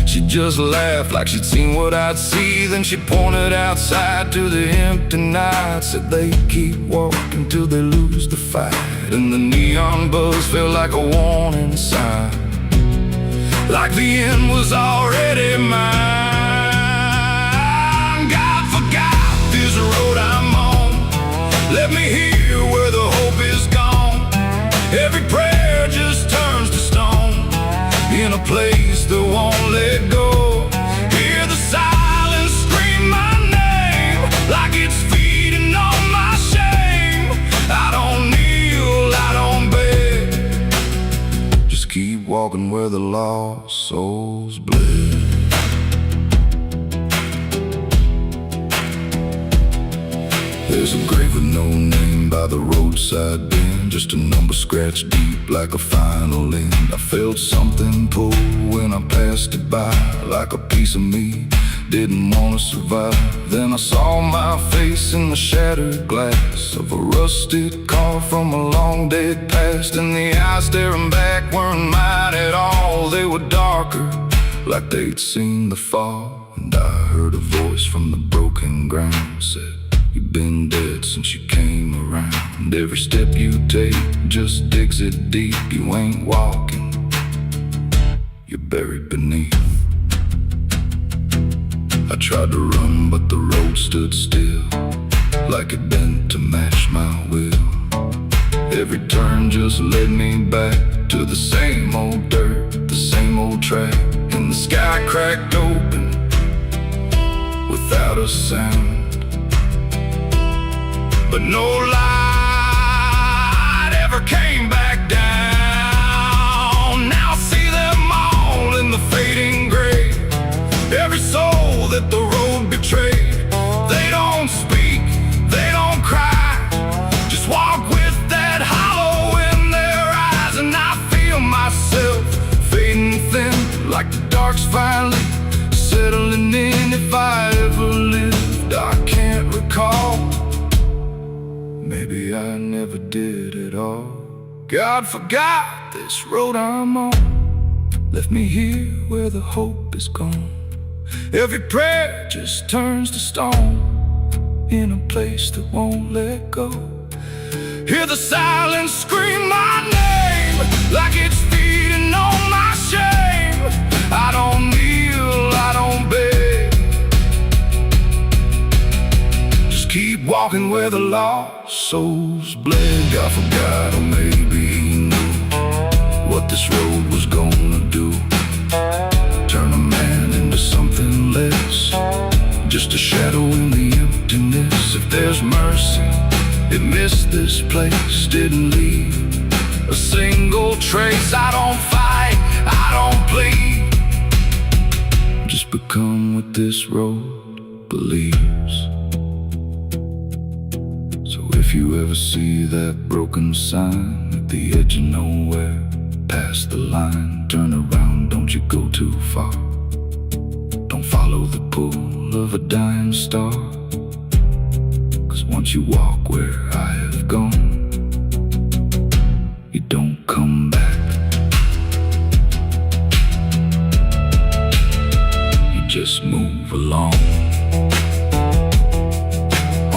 She just laughed like she'd seen what I'd see. Then she pointed outside to the empty night, said they keep walking till they lose the fight. And the neon buzz felt like a warning sign, like the end was already mine. God forgot this road I'm on. Let me hear where the hope is gone. Every prayer just turns to stone in a place that won't let go. Hear the silence scream my name like it's feeding on my shame. I don't kneel, I don't beg, just keep walking where the lost souls bled. There's a grave with no name by the roadside bend, just a number scratched deep like a final end. I felt something pull when I passed it by, like a piece of me didn't want to survive. Then I saw my face in the shattered glass of a rusted car from a long dead past, and the eyes staring back weren't mine at all. They were darker, like they'd seen the fall. And I heard a voice from the broken ground, said, "You've been dead since you came around. Every step you take just digs it deep. You ain't walking, you're buried beneath." I tried to run, but the road stood still, like it bent to match my will. Every turn just led me back to the same old dirt, the same old track. And the sky cracked open without a sound, but no light ever came back down. Now I see them all in the fading gray, every soul that the road betrayed. They don't speak, they don't cry, just walk with that hollow in their eyes. And I feel myself fading thin, like the dark's finally settling in. If I ever lived, I can't recall. Maybe I never did at all. God forgot this road I'm on, left me here where the hope is gone. Every prayer just turns to stone in a place that won't let go. Hear the silence scream my name like it's feeding on my shame. I don't kneel, I don't beg, just keep walking where the lost souls bled. God forgot, or maybe he knew what this road was gonna do, turn a man into something less, just a shadow in the emptiness. If there's mercy, it missed this place, didn't leave a single trace. I don't fight, I don't plead, just become what this road believes. If you ever see that broken sign at the edge of nowhere, past the line, turn around, don't you go too far. Don't follow the pull of a dying star, 'cause once you walk where I have gone, you don't come back. You just move along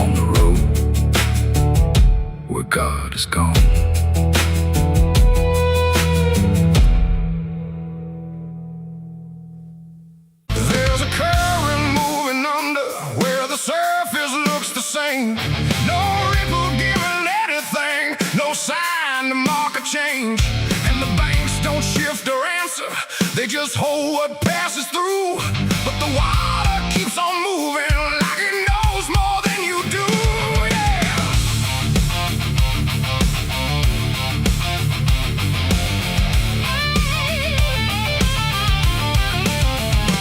on the road where God is gone. There's a current moving under where the surface looks the same. No ripple giving anything, no sign to mark a change. And the banks don't shift or answer, they just hold what passes through. But the water keeps on moving like it knows more than you do.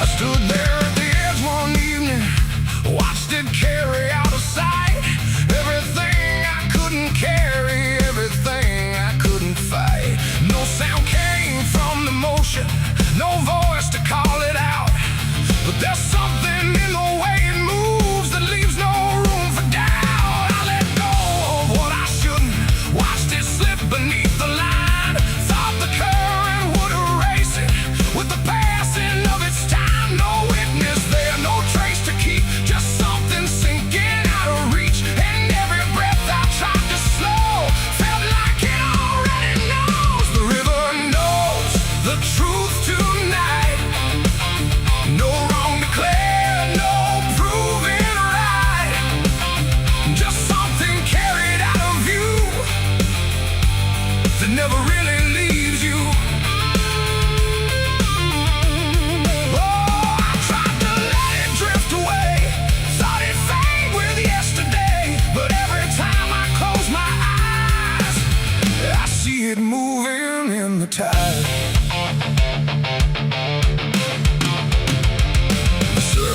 I stood there at the edge one evening, watched it carry out of sight. Everything I couldn't carry, everything I couldn't fight. No sound came from the motion, no voice to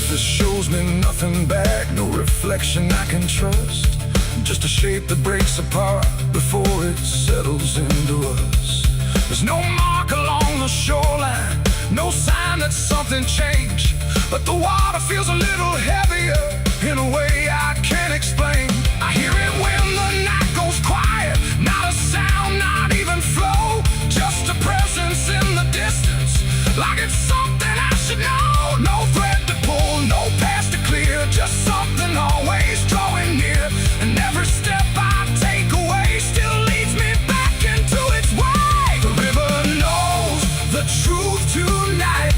surface shows me nothing back, no reflection I can trust, just a shape that breaks apart before it settles into us. There's no mark along the shoreline, no sign that something changed, but the water feels a little heavier in a way I can't explain. I hear it when the night goes quiet, not a sound, not even flow, just a presence in the distance, like it's something I should know. No thread to pull, no path to clear, just something always drawing near, and every step I take away still leads me back into its way. The river knows the truth tonight,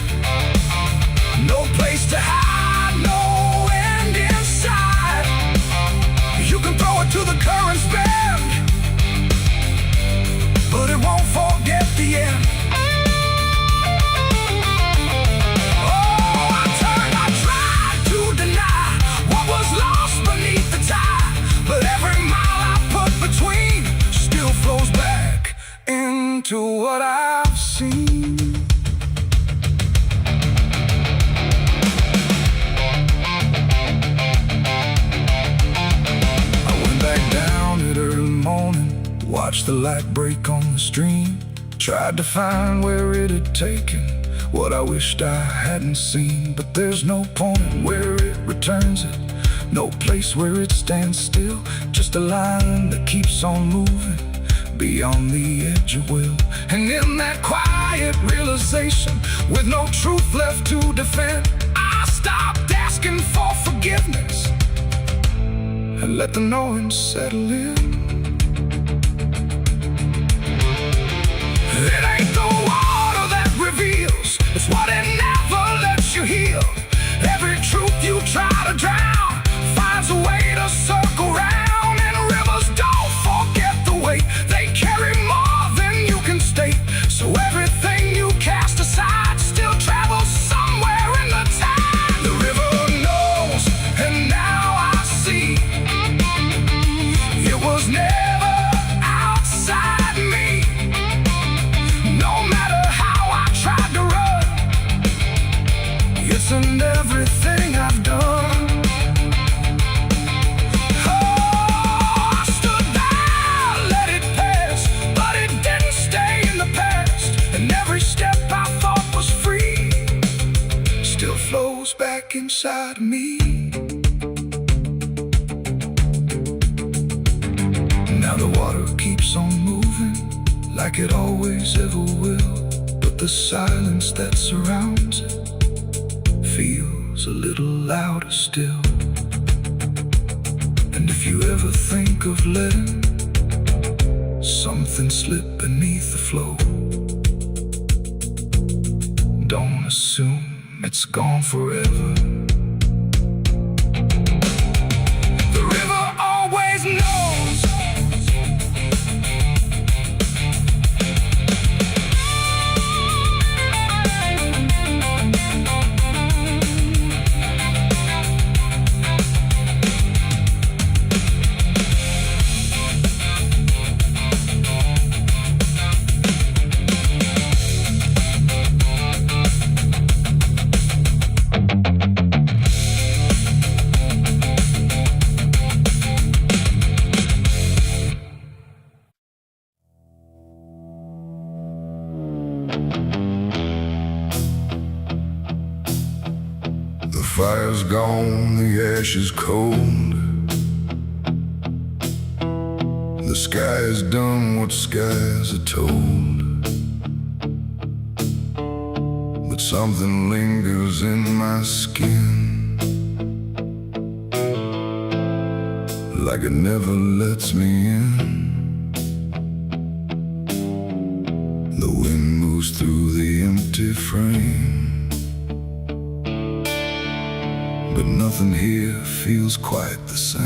no place to hide, no end in sight. You can throw it to the current's bend, but it won't forget the end. To what I've seen. I went back down at early morning, watched the light break on the stream, tried to find where it had taken what I wished I hadn't seen, but there's no point where it returns it, no place where it stands still, just a line that keeps on moving beyond the edge of will. And in that quiet realization, with no truth left to defend, I stopped asking for forgiveness and let the knowing settle in. It ain't the water that reveals, it's what it never lets you heal. Every truth you try to drown finds a way to circle round, and rivers don't forget the weight they carry more than you can state. So everything you cast aside still travels somewhere in the tide. The river knows, and now I see, it was never outside me. No matter how I tried to run, it's in everything I've done. Flows back inside me. Now the water keeps on moving like it always ever will, but the silence that surrounds it feels a little louder still. And if you ever think of letting something slip beneath the flow, don't assume it's gone forever. The river always knows. The fire's gone, the ash is cold. The sky has done what skies are told. But something lingers in my skin, like it never lets me in. The wind moves through the empty frame, but nothing here feels quite the same.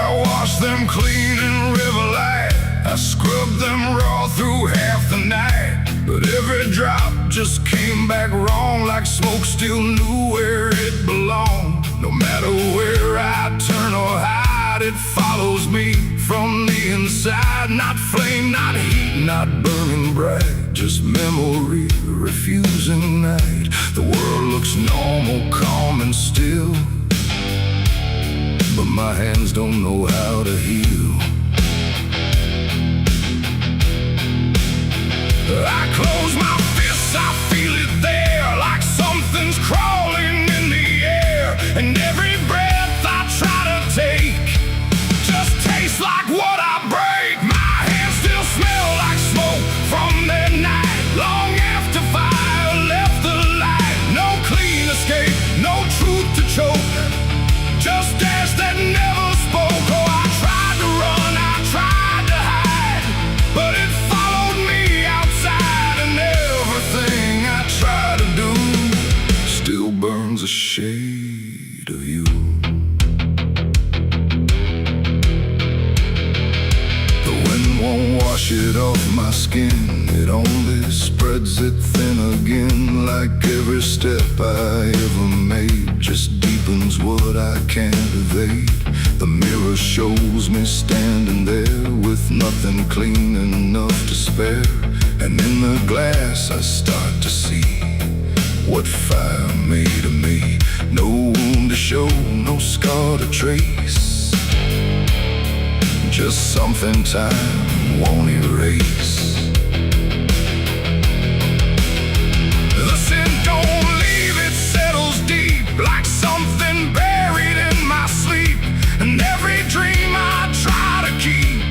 I washed them clean in river light, I scrubbed them raw through half the night, but every drop just came back wrong, like smoke still knew where it belonged. No matter where I turn or hide, it follows me from the inside. Not flame, not heat, not burning bright, just memory refusing night. The world looks normal, calm and still, but my hands don't know how to heal. I close my fists, I feel it there, like something's crawling in the air. And every breath I try to take just tastes like what I break. My hands still smell like smoke from that night, long after fire left the light. No clean escape, no truth to choke, just ash that never spoke. Oh, I tried to run, I tried to hide, but it followed me outside. And everything I try to do still burns a shade of you. The wind won't wash it off my skin, it only spreads it thin again. Like every step I ever made just deepens what I can't evade. The mirror shows me standing there with nothing clean enough to spare. And in the glass I start to see what fire made of me. No wound to show, no scar to trace, just something time won't erase. The sin don't leave, it settles deep, like something buried in my sleep. And every dream I try to keep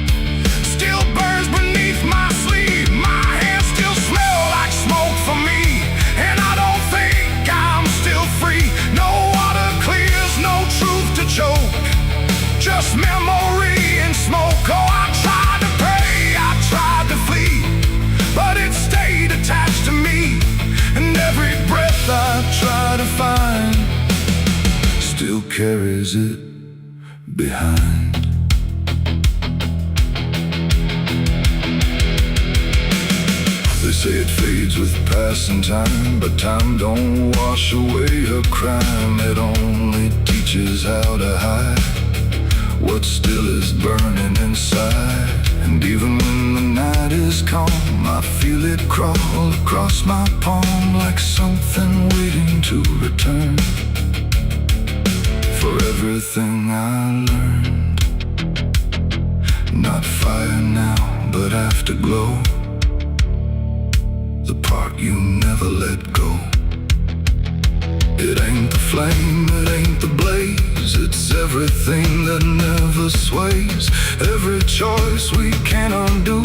still burns beneath my sleeve. My hands still smell like smoke for me, and I don't think I'm still free. No water clears, no truth to choke, just memory and smoke. Oh, I tried to pray, I tried to flee, but it stayed attached to me. And every breath I try to find still carries it behind. They say it fades with passing time, but time don't wash away a crime. It only teaches how to hide what still is burning inside. And even when the night is calm, I feel it crawl across my palm, like something waiting to return for everything I learned. Not fire now, but afterglow, the part you never let go. It ain't the flame, it ain't the blaze, it's everything that never sways. Every choice we can't undo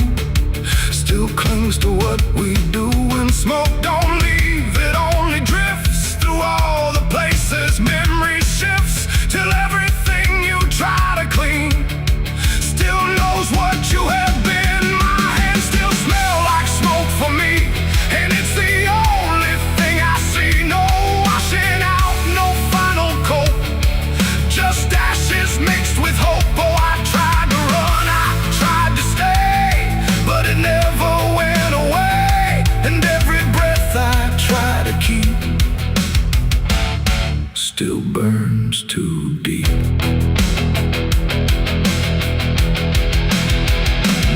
still clings to what we do. And smoke don't leave, it only drifts through all the places memory shifts, till everything you try to clean still knows what you have been. My hands still smell like smoke for me, and it's the only thing I see. No washing out, no final coat, just ashes mixed with hope. Oh, I tried to run, I tried to stay, but it never went away. And every breath I try to keep still burns too deep.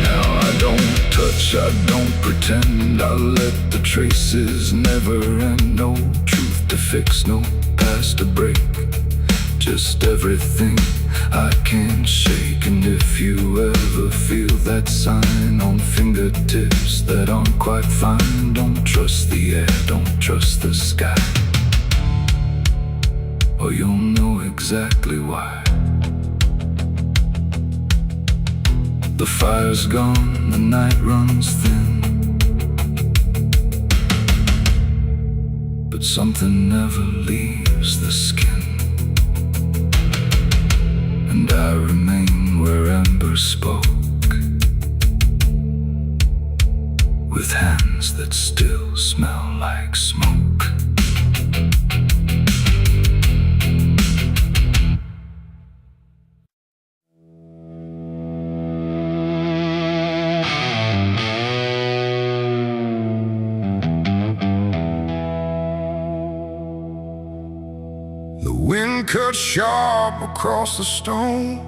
Now I don't touch, I don't pretend, I let the traces never end. No truth to fix, no past to break, just everything I can't shake. And if you ever feel that sign on fingertips that aren't quite fine, don't trust the air, don't trust the sky, or you'll know exactly why. The fire's gone, the night runs thin, but something never leaves the skin. And I remain where ember spoke, with hands that still smell like smoke. The wind cut sharp across the stone,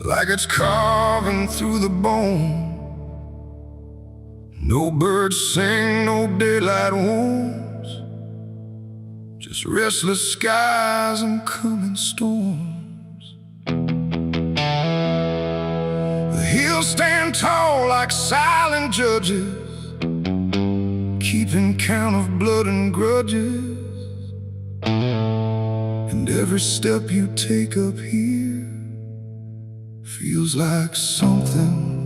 like it's carving through the bone. No birds sing, no daylight wounds, just restless skies and coming storms. The hills stand tall like silent judges, keeping count of blood and grudges. And every step you take up here feels like something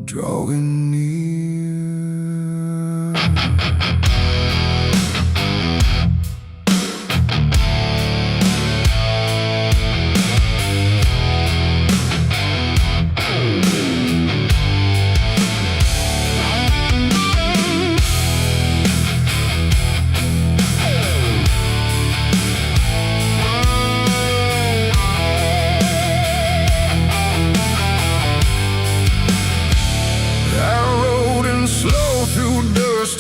drawing near.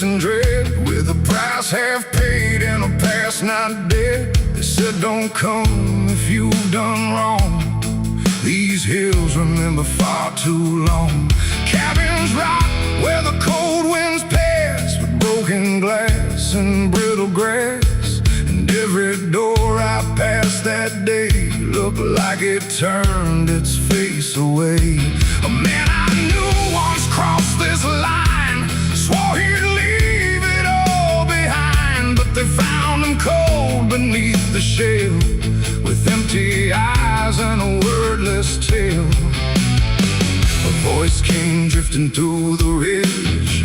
And dread, with a price half paid and a past not dead. They said don't come if you've done wrong. These hills remember far too long. Cabins rock where the cold winds pass, with broken glass and brittle grass. And every door I passed that day looked like it turned its face away. A man I knew once crossed this line, swore he'd leave it all behind, but they found him cold beneath the shell, with empty eyes and a wordless tale. A voice came drifting through the ridge,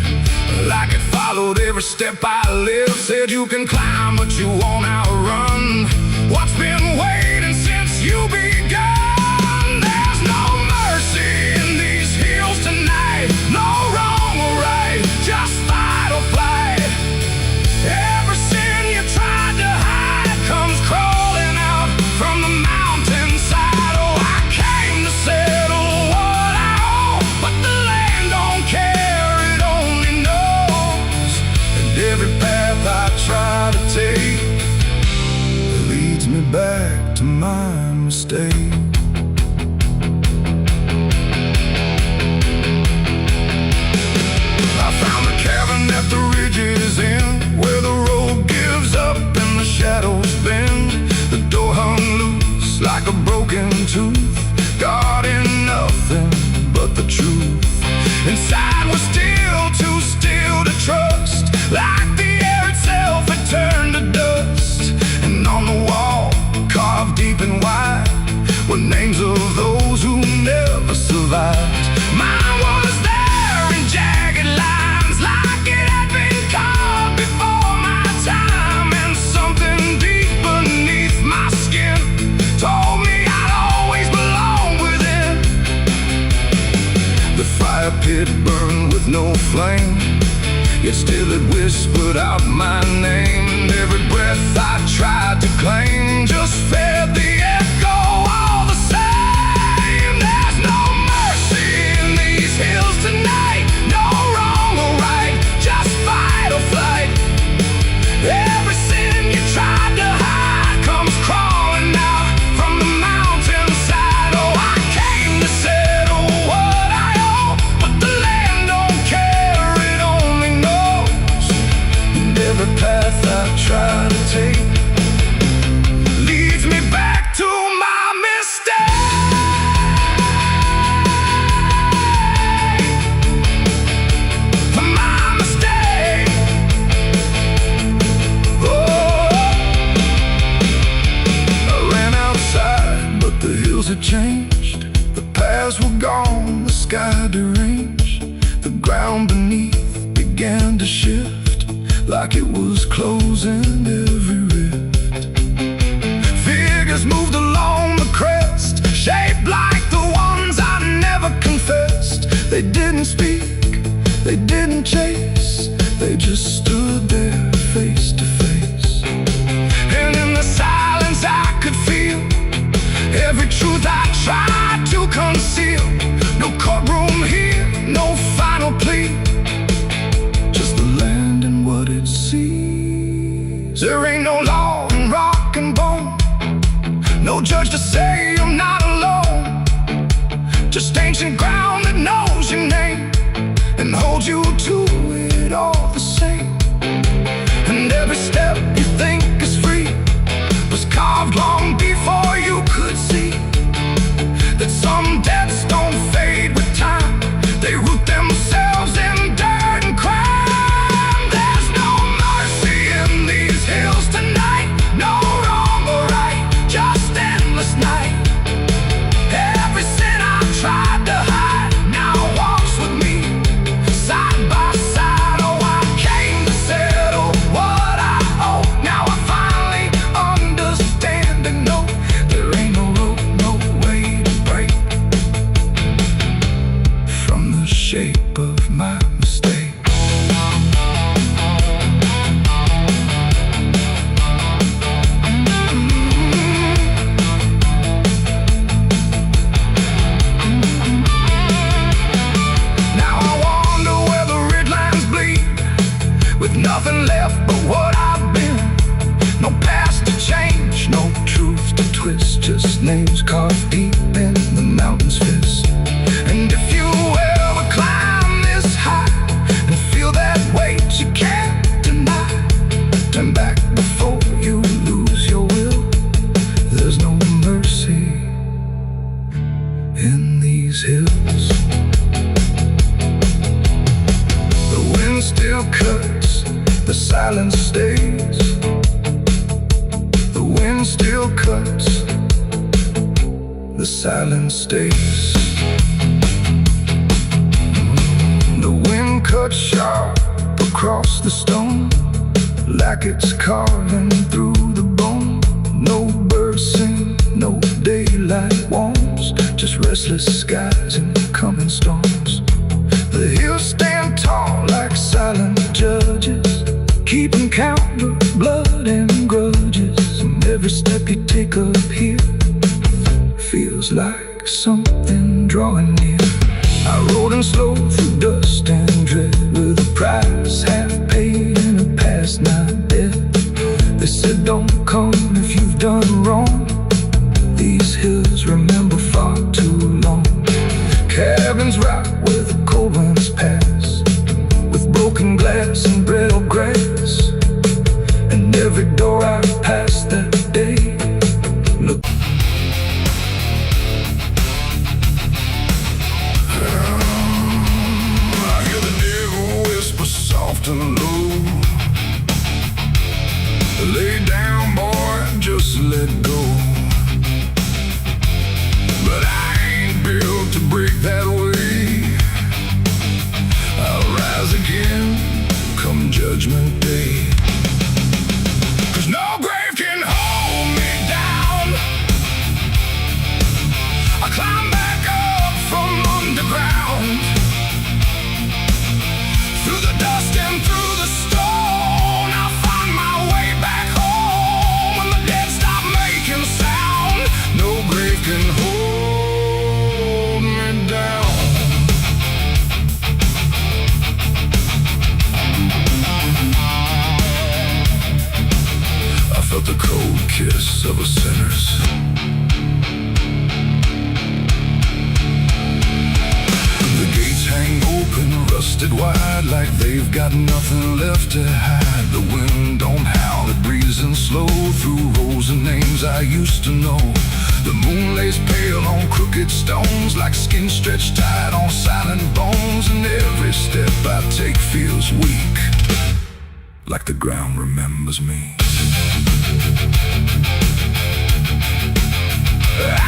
like it followed every step I lived. Said you can climb but you won't outrun what's been waiting since you begun. There's no mercy in these hills tonight, no wrong or right, just fight or flight. Every sin you tried to hide comes crawling out from the mountainside. Oh, I came to settle what I owe, but the land don't care, it only knows. And every path I try to take leads me back to my mistake. At the ridge's end, where the road gives up and the shadows bend, the door hung loose like a broken tooth, guarding nothing but the truth. Inside was still too still to trust, like the air itself had turned to dust. And on the wall, carved deep and wide, were names of those who never survived. Mine was there in jagged lines, like it had been carved before my time. And something deep beneath my skin told me I'd always belong within. The fire pit burned with no flame, yet still it whispered out my name. And every breath I tried to claim just fed the echo all the same. There's no mercy in these hills tonight, no wrong or right, just fight or flight. Every sin you tried to hide comes crawling out from the mountainside. Oh, I came to settle what I owe, but the land don't care, it only knows. And every path I try to take leads me back to my mistake. My mistake. Oh, I ran outside, but the hills had changed. The paths were gone, the sky deranged. The ground beneath began to shift, like it was closing every rift. Figures moved along the crest, shaped like the ones I never confessed. They didn't speak, they didn't chase, they just stood there face to face. And in the silence I could feel every truth I tried to conceal. No courtroom here, no final plea, just the land and what it sees. There ain't no law in rock and bone, no judge to say I'm not alone. names carved deep in the mountain's fist. And if you ever climb this high and feel that weight you can't deny, turn back before you lose your will. There's no mercy in these hills. The wind still cuts, the silence stays. The wind still cuts, the silence stays. The wind cuts sharp across the stone, like it's carving through the bone. No birds sing, no daylight warms, just restless skies and coming storms. The hills stand tall like silent judges, keeping count of blood and grudges. And every step you take up here feels like something drawing near. I rode in slow through dust and dread, with a price half paid and a past not dead. They said don't come if you've done wrong. These hills remember far too long. Cabins rock where the cold winds pass, with broken glass and brittle grass. And every door I passed that day looked. I hear the devil whisper soft and low, lay down boy, just let go. But I ain't built to break that way. I'll rise again come judgment day. 'Cause no grave can hold me down. I climb back up from underground, through the dust and through the stone. I'll find my way back home when the dead stop making sound. No grave can hold me down. I felt the cold kiss of a sinner's. The gates hang open, rusted wide, like they've got nothing left to hide. The wind don't howl, it breathes in slow through rows and names I used to know. The moon lays pale on crooked stones, like skin stretched tight on silent bones. And every step I take feels weak, like the ground remembers me.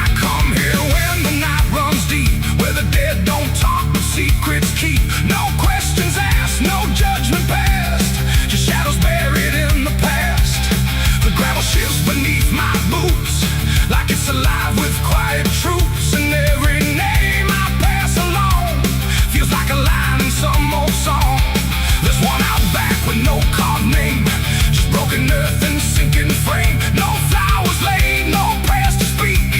I come here when the night runs deep, where the dead don't talk but secrets keep. No questions asked, no judgment passed, just shadows buried in the past. The gravel shifts beneath my boots, like it's alive with quiet troops. And every name I pass along feels like a line in some old song. There's one out back with no carved name, just broken earth and sinking frame. No flowers laid, no prayers to speak.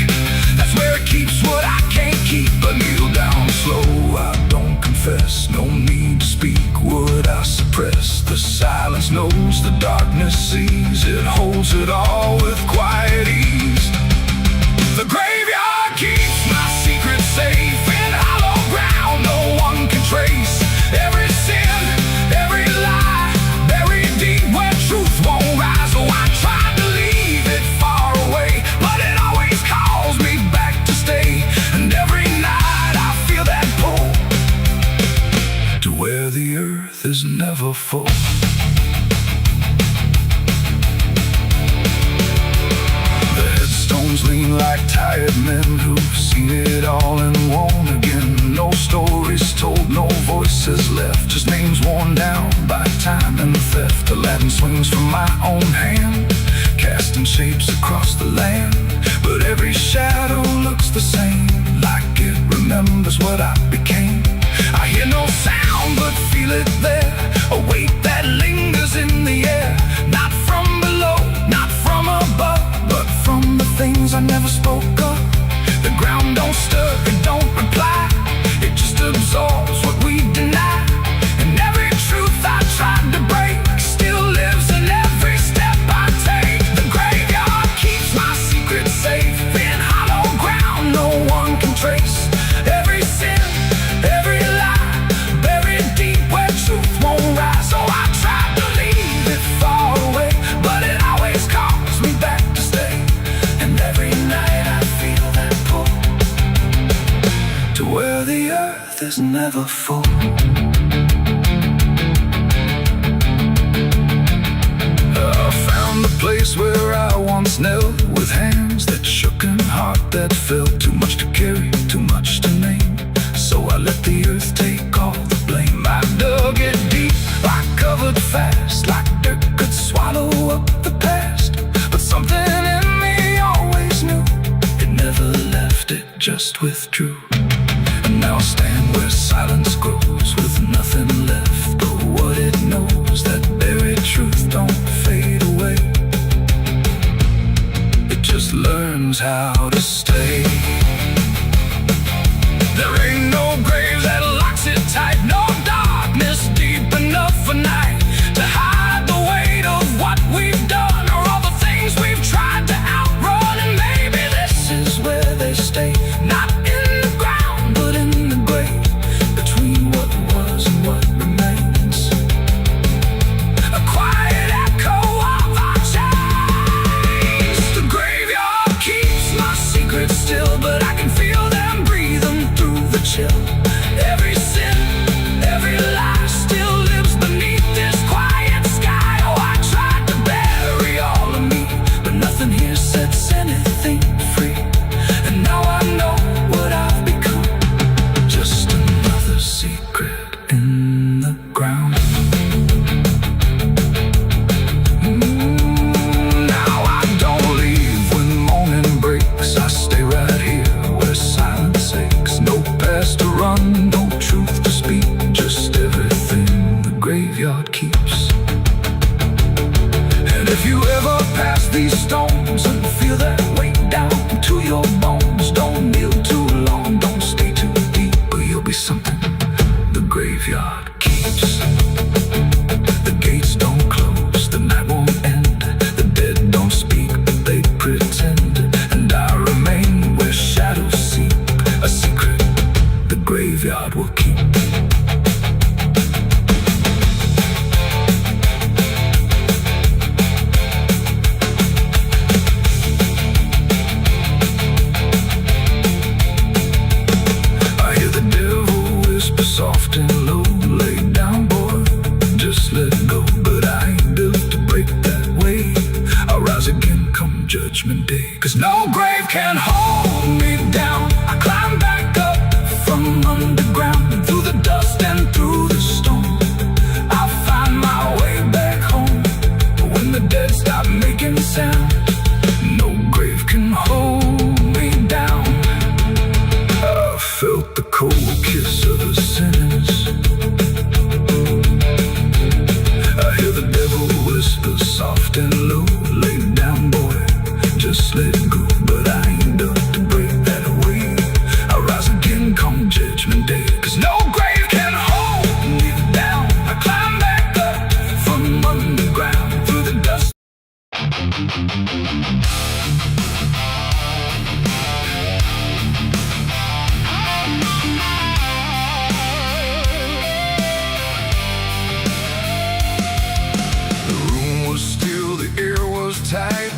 That's where it keeps what I can't keep. But kneel down slow, I don't confess. No need to speak what I suppress. The silence knows, the darkness sees. It holds it all with quiet ease. The graveyard keeps my secret safe in hollow ground no one can trace. Every sin, every lie, buried deep where truth won't rise. Oh, I tried to leave it far away, but it always calls me back to stay. And every night I feel that pull to where the earth is never full. The headstones lean like tired men who've seen it all and won't again. No stories told, no voices left, just names worn down by time and theft. The Latin swings from my own hand, casting shapes across the land. But every shadow looks the same, like it remembers what I became. I hear no sound but feel it there, a weight that lingers in the air. Not from below, not from above, but from the things I never spoke of. The ground don't stir, it don't reply, it just absorbs what we deny. And every truth I tried to break still lives in every step I take. The graveyard keeps my secret safe in hollow is never full. I found a place where I once knelt, with hands that shook and heart that felt. Too much to carry, too much to name, so I let the earth take all the blame. I dug it deep, I covered fast, like dirt could swallow up the past. But something in me always knew, it never left, it just withdrew. And now I stand where silence grows, with nothing left but what it knows. That buried truth don't fade away, it just learns how to stay. There ain't no grave that locks it tight, no darkness deep enough for night to hide the weight of what we've done, or all the things we've tried to outrun. And maybe this is where they stay, not in the ground, but in the grave, between what was and what remains. A quiet echo of our chains. The graveyard keeps my secrets still, but I can feel them breathing through the chill. Every sin, every lie still lives beneath this quiet sky. Oh, I tried to bury all of me, but nothing here sets anything free. And now I know what I've become, just another secret in the ground. Now I don't leave when morning breaks, I stay right here where silence aches. No past to run, no truth to speak, just everything the graveyard keeps. And if you ever pass these stones and feel that weight down to your bones, don't kneel too long, don't stay too deep, or you'll be something the graveyard keeps. The gates don't close, the night won't end, the dead don't speak, but they pretend. And I remain where shadows seep, a secret the graveyard will keep. I hear the devil whisper soft and low, lay down boy, just let go. But I ain't built to break that way, I'll rise again come judgment day. 'Cause no grave can hold me down, I climb back up from underground, and through the dust and through the storm, I'll find my way back home. But when the dead stop making sound, no grave can hold me down. I felt the cold kiss of the sinners, I hear the devil whisper soft and low, lay down boy, just let go. But I ain't done to break that way, I'll rise again come judgment day. 'Cause no grave can hold me down, I climb back up from underground, through the dust. The room was still, the air was tight,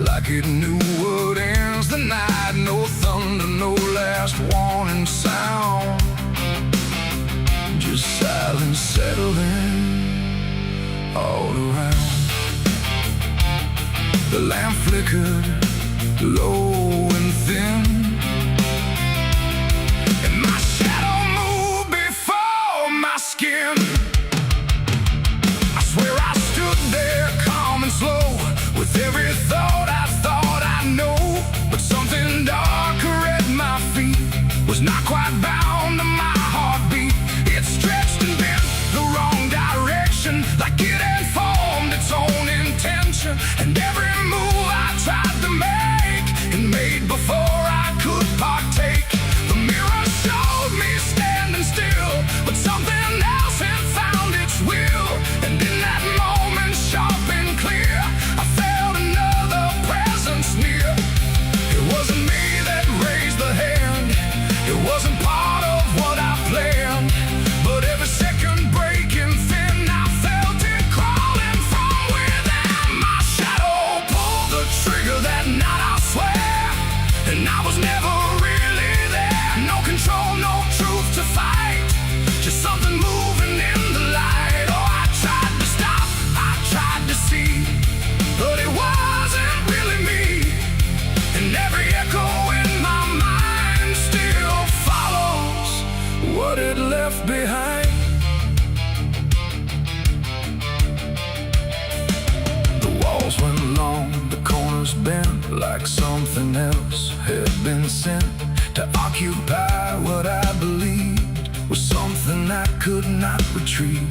like it knew what ends the night. No thunder, no last warning sound, just silence settling all around. The lamp flickered low and thin, and my shadow moved before my skin. I swear I stood there calm and slow, with every thought I know. But something darker at my feet was not quite bound to my heartbeat. It stretched and bent the wrong direction, like it had formed its own intention. And every move I tried to make, it made before I could partake. The mirror showed me standing still, but something else had found its will. And in that moment, sharp and clear, I felt another presence near. It wasn't me that raised the hand, it wasn't part of what I planned, but every second breaking thin, I felt it crawling from within. My shadow pulled the trigger that night, I swear, and I was never really there. No control, no truth to fight, bent like something else had been sent to occupy what I believed was something I could not retrieve.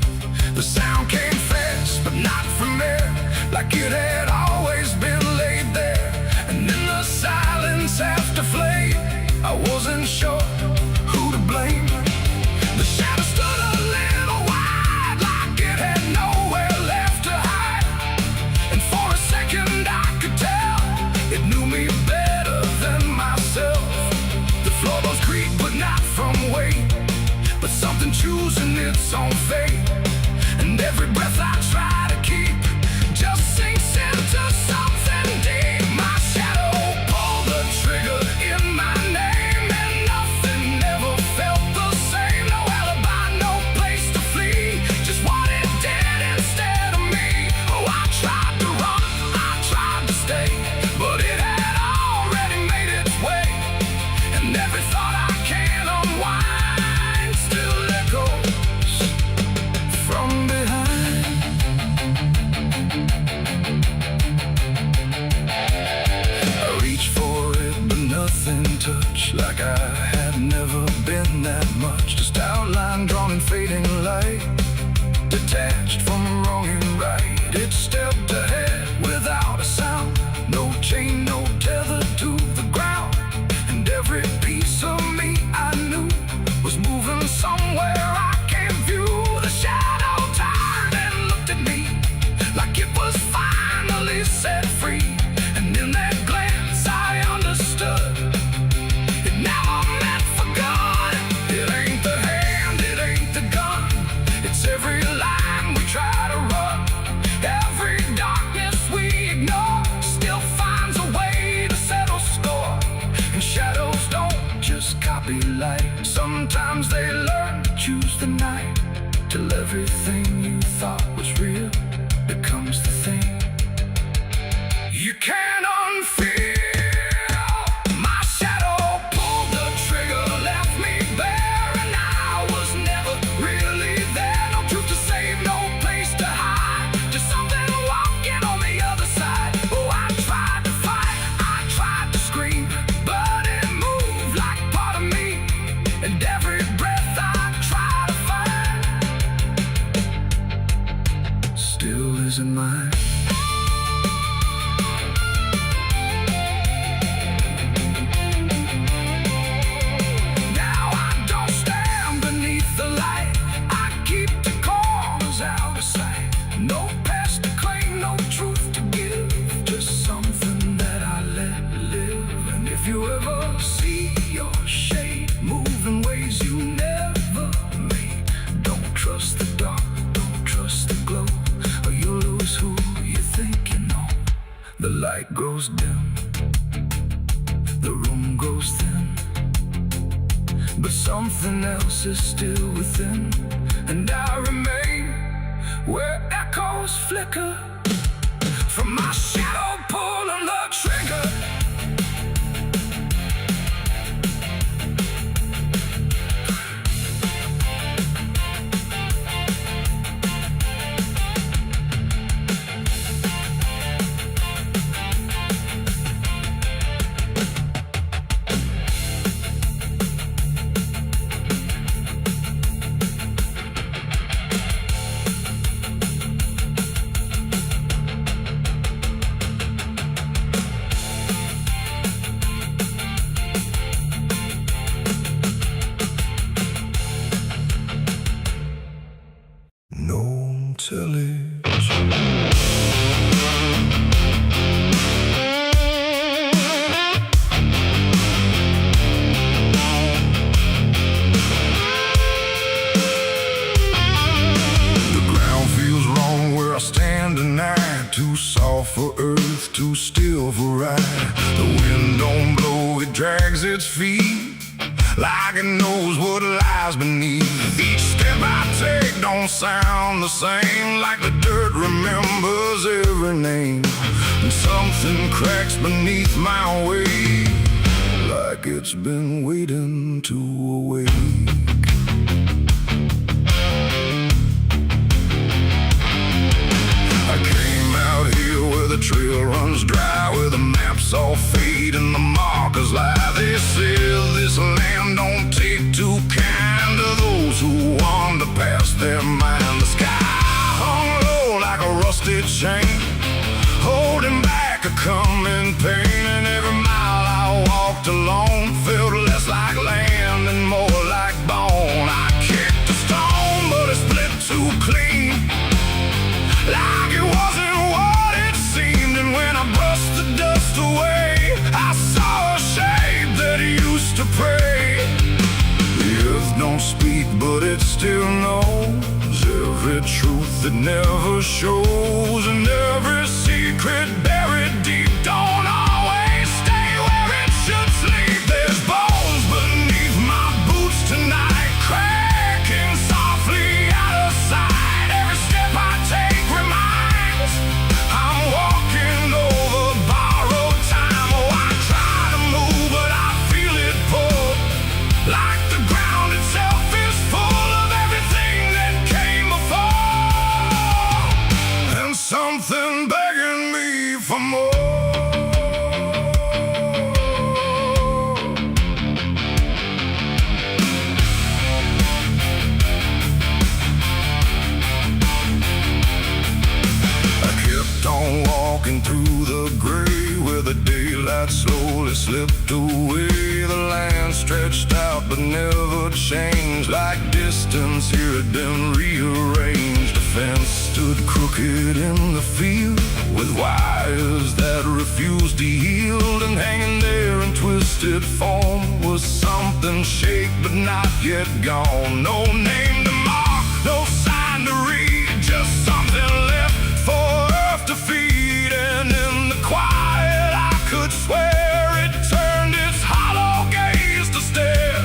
The sound came fast, but not from there, like it had always been laid there. And in the silence after flame, I wasn't sure who to blame. The shadow stood a little wide, like it had nowhere left to hide. And for a second I could tell it knew me better than myself. The floorboards creaked, but not from weight, but something choosing its own fate. And every breath I try to keep just sinks into something deep. My shadow pulled the trigger in my name, and nothing ever felt the same. No alibi, no place to flee, just what it did instead of me. Oh, I tried to run, I tried to stay, but it had already made its way. And every thought I can't unwind still echoes from behind. I reached for it, but nothing touched, like I had never been that much. Just outline drawn in fading light, detached from wrong and right. It stepped ahead without a sound, no chain, no tether to the ground. And every piece of me I knew was moving somewhere I can't view. The shadow turned and looked at me like it was finally set free. And in that glance I understood it now meant for good. It ain't the hand, it ain't the gun, it's every line we try to run. Every darkness we ignore still finds a way to settle score. And shadows don't just copy light, sometimes they learn to choose the night, till everything you thought was real becomes the thing you can't unfeel. My shadow pulled the trigger, left me bare, and I was never really there. No truth to save, no place to hide, just something walking on the other side. Oh, I tried to fight, I tried to scream, but it moved like part of me. And every breath I try to find still isn't mine. Now I don't stand beneath the light, I keep the corners out of sight. No past to claim, no truth to give, just something that I let live. And if you ever see your shade move in ways you never made, don't trust the dark, don't trust the glow, or you'll lose who you think you know. The light grows dim, the room grows thin, but something else is still within. And I remain where echoes flicker from my shadow pulling the trigger. No television. The ground feels wrong where I stand tonight, too soft for earth, too still for ride. The wind don't blow, it drags its feet like it knows what lies beneath. Each step I take don't sound the same, like the dirt remembers every name. And something cracks beneath my weight, like it's been waiting to awake. I came out here where the trail runs dry, where the all fade and the markers lie. They say this land don't take too kind of those who wander past their mind. The sky hung low like a rusted chain, holding back a coming pain. And every mile I walked alone felt less like land and more like bone. I kicked a stone, but it split too clean, like it wasn't what it seemed. And when I brushed the dust away, I saw a shape that used to pray. The earth don't speak, but it still knows every truth that never shows, and every secret buried deep don't always stay where it should sleep. There's bones beneath my boots tonight, cracking softly out of sight. Every step I take reminds I'm walking over borrowed time. Oh, I try to move, but I feel it pull, like the ground itself is full of everything that came before, and something begging me for more. I kept on walking through the gray, where the daylight slowly slipped away. The land stretched out but never changed, like distance here had been rearranged. The fence stood crooked in the field, with wires that refused to yield. And hanging there in twisted form was something shaped but not yet gone. No name to mark, no sign to read, just something left for earth to feed. And in the quiet I could swear it turned its hollow gaze to stare.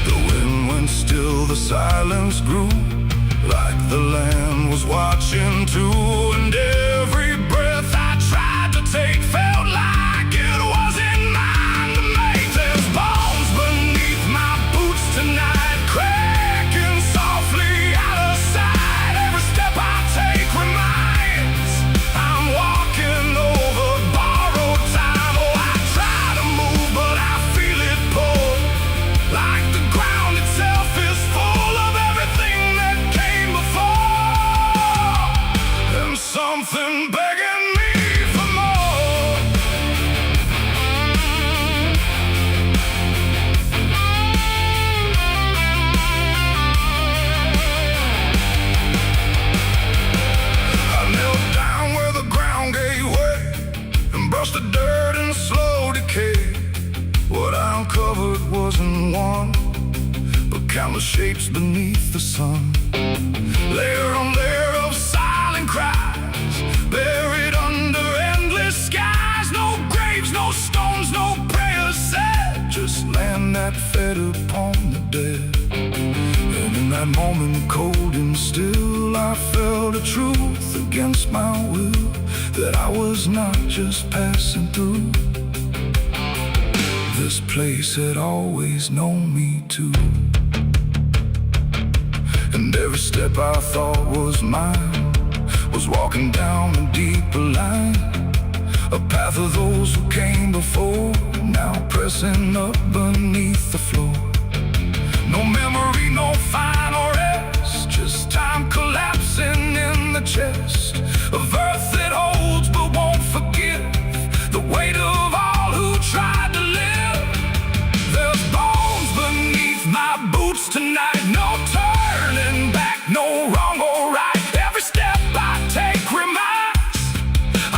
The wind went still, the silence grew, like the land was watching too. And every breath I tried to take felt like it wasn't mine to make. There's bones beneath my boots tonight, cracking softly out of sight. Every step I take reminds I'm walking over borrowed time. Oh, I try to move, but I feel it pull, like the ground itself is full of everything that came before, and something begging me for more. I knelt down where the ground gave way and brushed the dirt in slow decay. What I uncovered wasn't one, but countless shapes beneath the sun. Layer on layer of silent cries, buried under endless skies. No graves, no stones, no prayers said, just land that fed upon the dead. And in that moment, cold and still, I felt a truth against my will, that I was not just passing through. This place had always known me too. And every step I thought was mine was walking down a deeper line, a path of those who came before, now pressing up beneath the floor. No memory, no final rest, just time collapsing in the chest of earth that holds but won't forgive the weight of all who tried to live. There's bones beneath my boots tonight, no turning back, no wrong or right. Every step I take reminds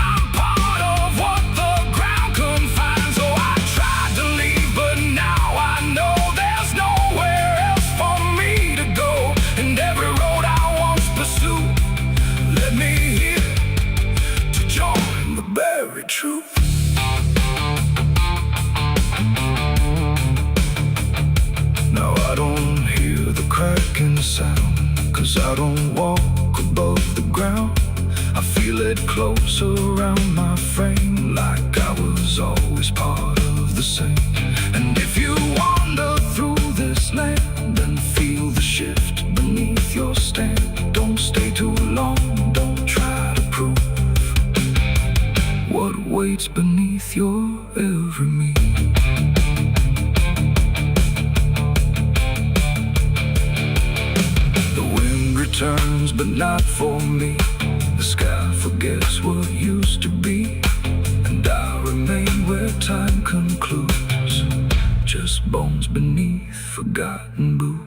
I'm part of what the ground confines. So I tried to leave, but now I know there's nowhere else for me to go. And every road I once pursued led me here to join the buried truth. Now I don't hear the cracking sound, 'cause I don't walk above the ground. I feel it close around my frame, like I was always part of the same. And if you wander through this land and feel the shift beneath your stand, don't stay too long, don't try to prove what waits beneath beneath your every me. The wind returns, but not for me. The sky forgets what used to be, and I remain where time concludes, just bones beneath forgotten boots.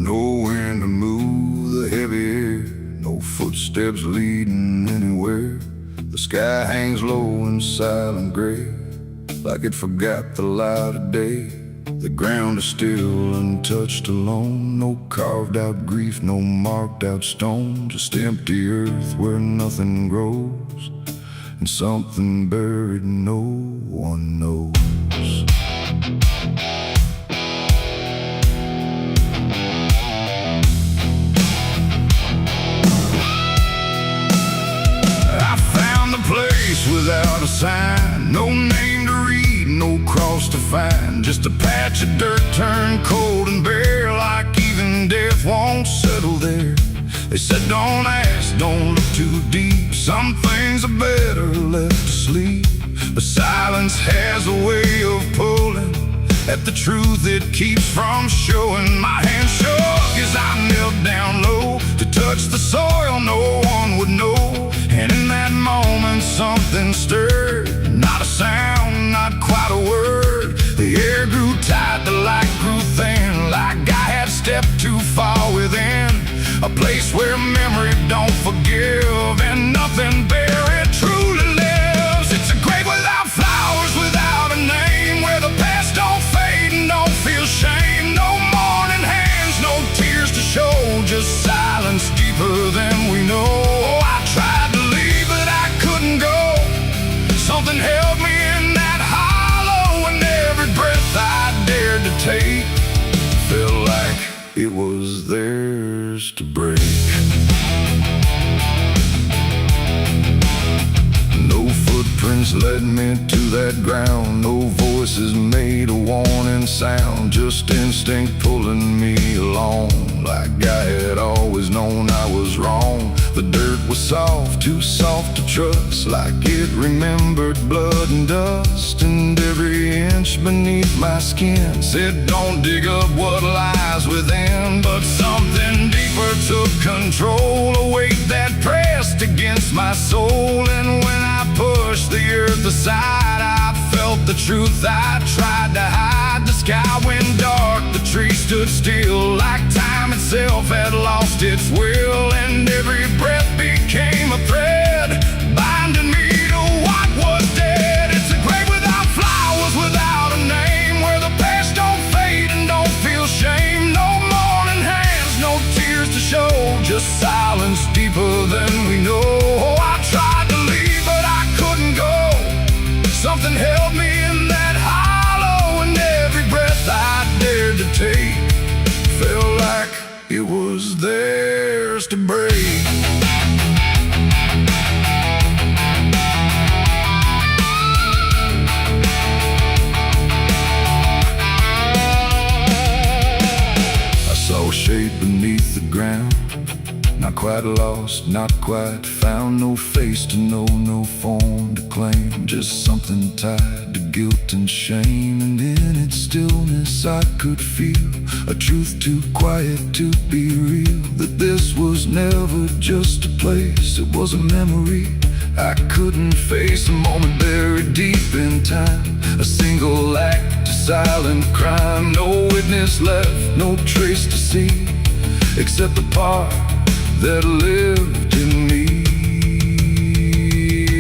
No wind to move the heavy air, no footsteps leading anywhere. The sky hangs low in silent gray, like it forgot the light of day. The ground is still untouched alone, no carved out grief, no marked out stone, just empty earth where nothing grows, and something buried no one knows. I found a place without a sign, no name to read, no cross to find, just a patch of dirt turned cold and bare, like even death won't settle there. They said don't ask, don't look too deep, some things are better left asleep. But silence has a way of pulling at the truth it keeps from showing. My hand shook as I knelt down low to touch the soil no one would know. And in that moment something stirred, not a sound, not quite a word. The air grew tight, the light grew thin, like I had stepped too far within a place where memory don't forgive and nothing buried truly lives. It's a grave without flowers, without a name, where the past don't fade and don't feel shame. No mourning hands, no tears to show, just silence deeper than we know. I tried to leave, but I couldn't go. Something held me in that hollow, and every breath I dared to take felt like it was theirs to break. No footprints led me to that ground, no voices made a warning sound, just instinct pulling me along, like I had always known I was wrong. The dirt was soft, too soft to trust, like it remembered blood and dust, and every inch beneath my skin said don't dig up what lies within. But something deeper took control, a weight that pressed against my soul, and when I pushed the earth aside, I felt the truth I tried to hide. The sky went dark, the trees stood still, like time itself had lost its will, and every breath became a thread, binding me to what was dead. It's a grave without flowers, without a name, where the past don't fade and don't feel shame. No mourning hands, no tears to show, just silence deeper than we know. I tried to leave, but I couldn't go. Something held me in that hollow, and every breath I dared to take felt like it was theirs to break. I saw a shape beneath the ground, not quite lost, not quite found, no face to know, no form to claim, just something tied to guilt and shame. And in its stillness I could feel a truth too quiet to be real, that this was never just a place, it was a memory I couldn't face. A moment buried deep in time, a single act, a silent crime, no witness left, no trace to see, except the part that lived in me.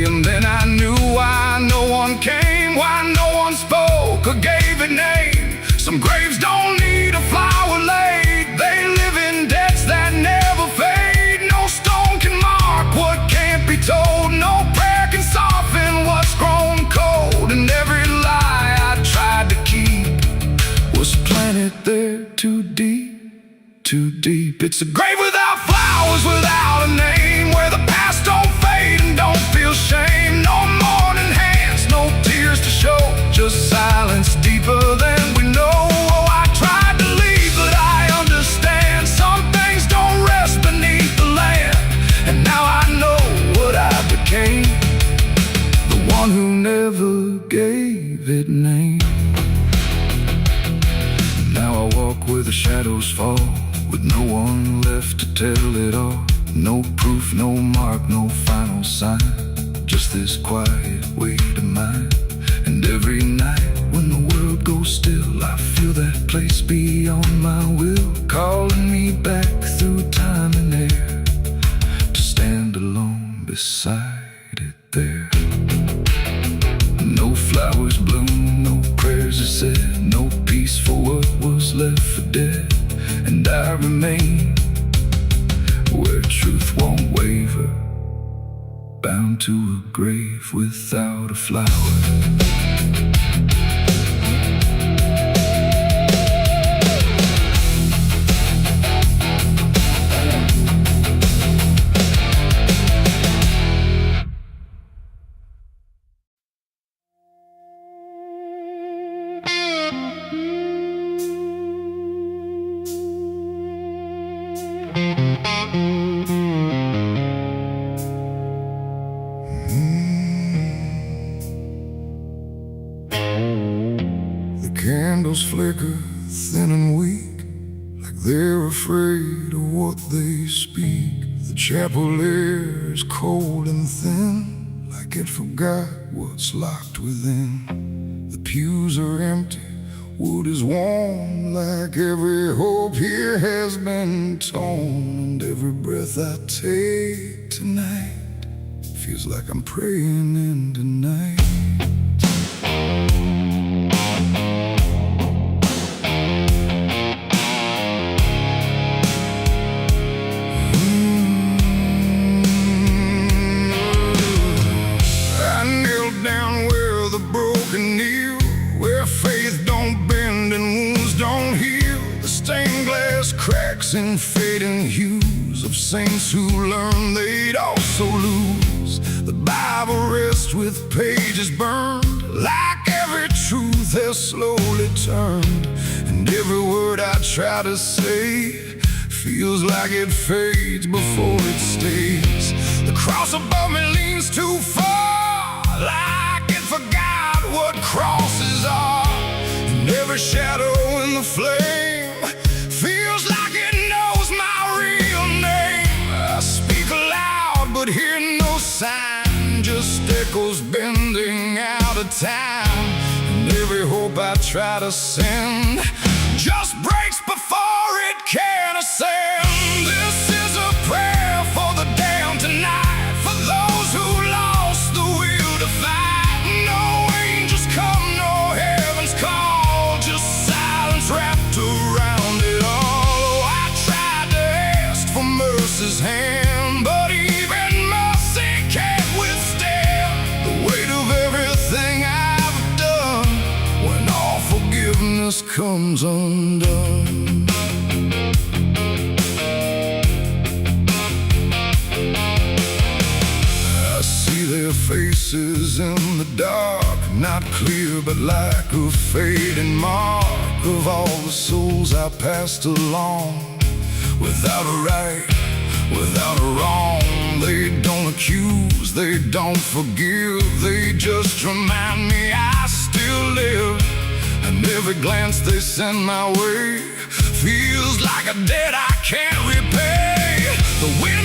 And then I knew why no one came, why no one spoke or gave a name. Some graves don't need a flower laid, they live in debts that never fade. No stone can mark what can't be told, no prayer can soften what's grown cold. And every lie I tried to keep was planted there too deep, too deep. It's a grave without flowers, without a name, where the past don't fade and don't feel shame. No mourning hands, no tears to show, just silence deeper than we know. Oh, I tried to leave, but I understand some things don't rest beneath the land. And now I know what I became, the one who never gave it name. Now I walk where the shadows fall, with no one left to tell it all. No proof, no mark, no final sign, just this quiet weight of mine. And every night when the world goes still, I feel that place beyond my will, calling me back through time and air, to stand alone beside it there. No flowers bloom, no prayers are said, no peace for what was left for dead. And I remain where truth won't waver, bound to a grave without a flower. Candles flicker thin and weak, like they're afraid of what they speak. The chapel air is cold and thin, like it forgot what's locked within. The pews are empty, wood is warm, like every hope here has been torn. And every breath I take tonight feels like I'm praying into night. Cracks and fading hues of saints who learned they'd also lose. The Bible rests with pages burned, like every truth has slowly turned. And every word I try to say feels like it fades before it stays. The cross above me leans too far, like it forgot what crosses are. And every shadow in the flame feels like it knows my real name. I speak aloud but hear no sign, just echoes bending out of time. And every hope I try to send just breaks before it can ascend. This is a prayer for the damned tonight, for those who lost the will to fight. No angels come, no heaven's call, just silence wrapped around it all. Mercy's hand, but even mercy can't withstand the weight of everything I've done when all forgiveness comes undone. I see their faces in the dark, not clear but like a fading mark of all the souls I passed along. Without a right, without a wrong, they don't accuse, they don't forgive, they just remind me I still live. And every glance they send my way feels like a debt I can't repay. The wind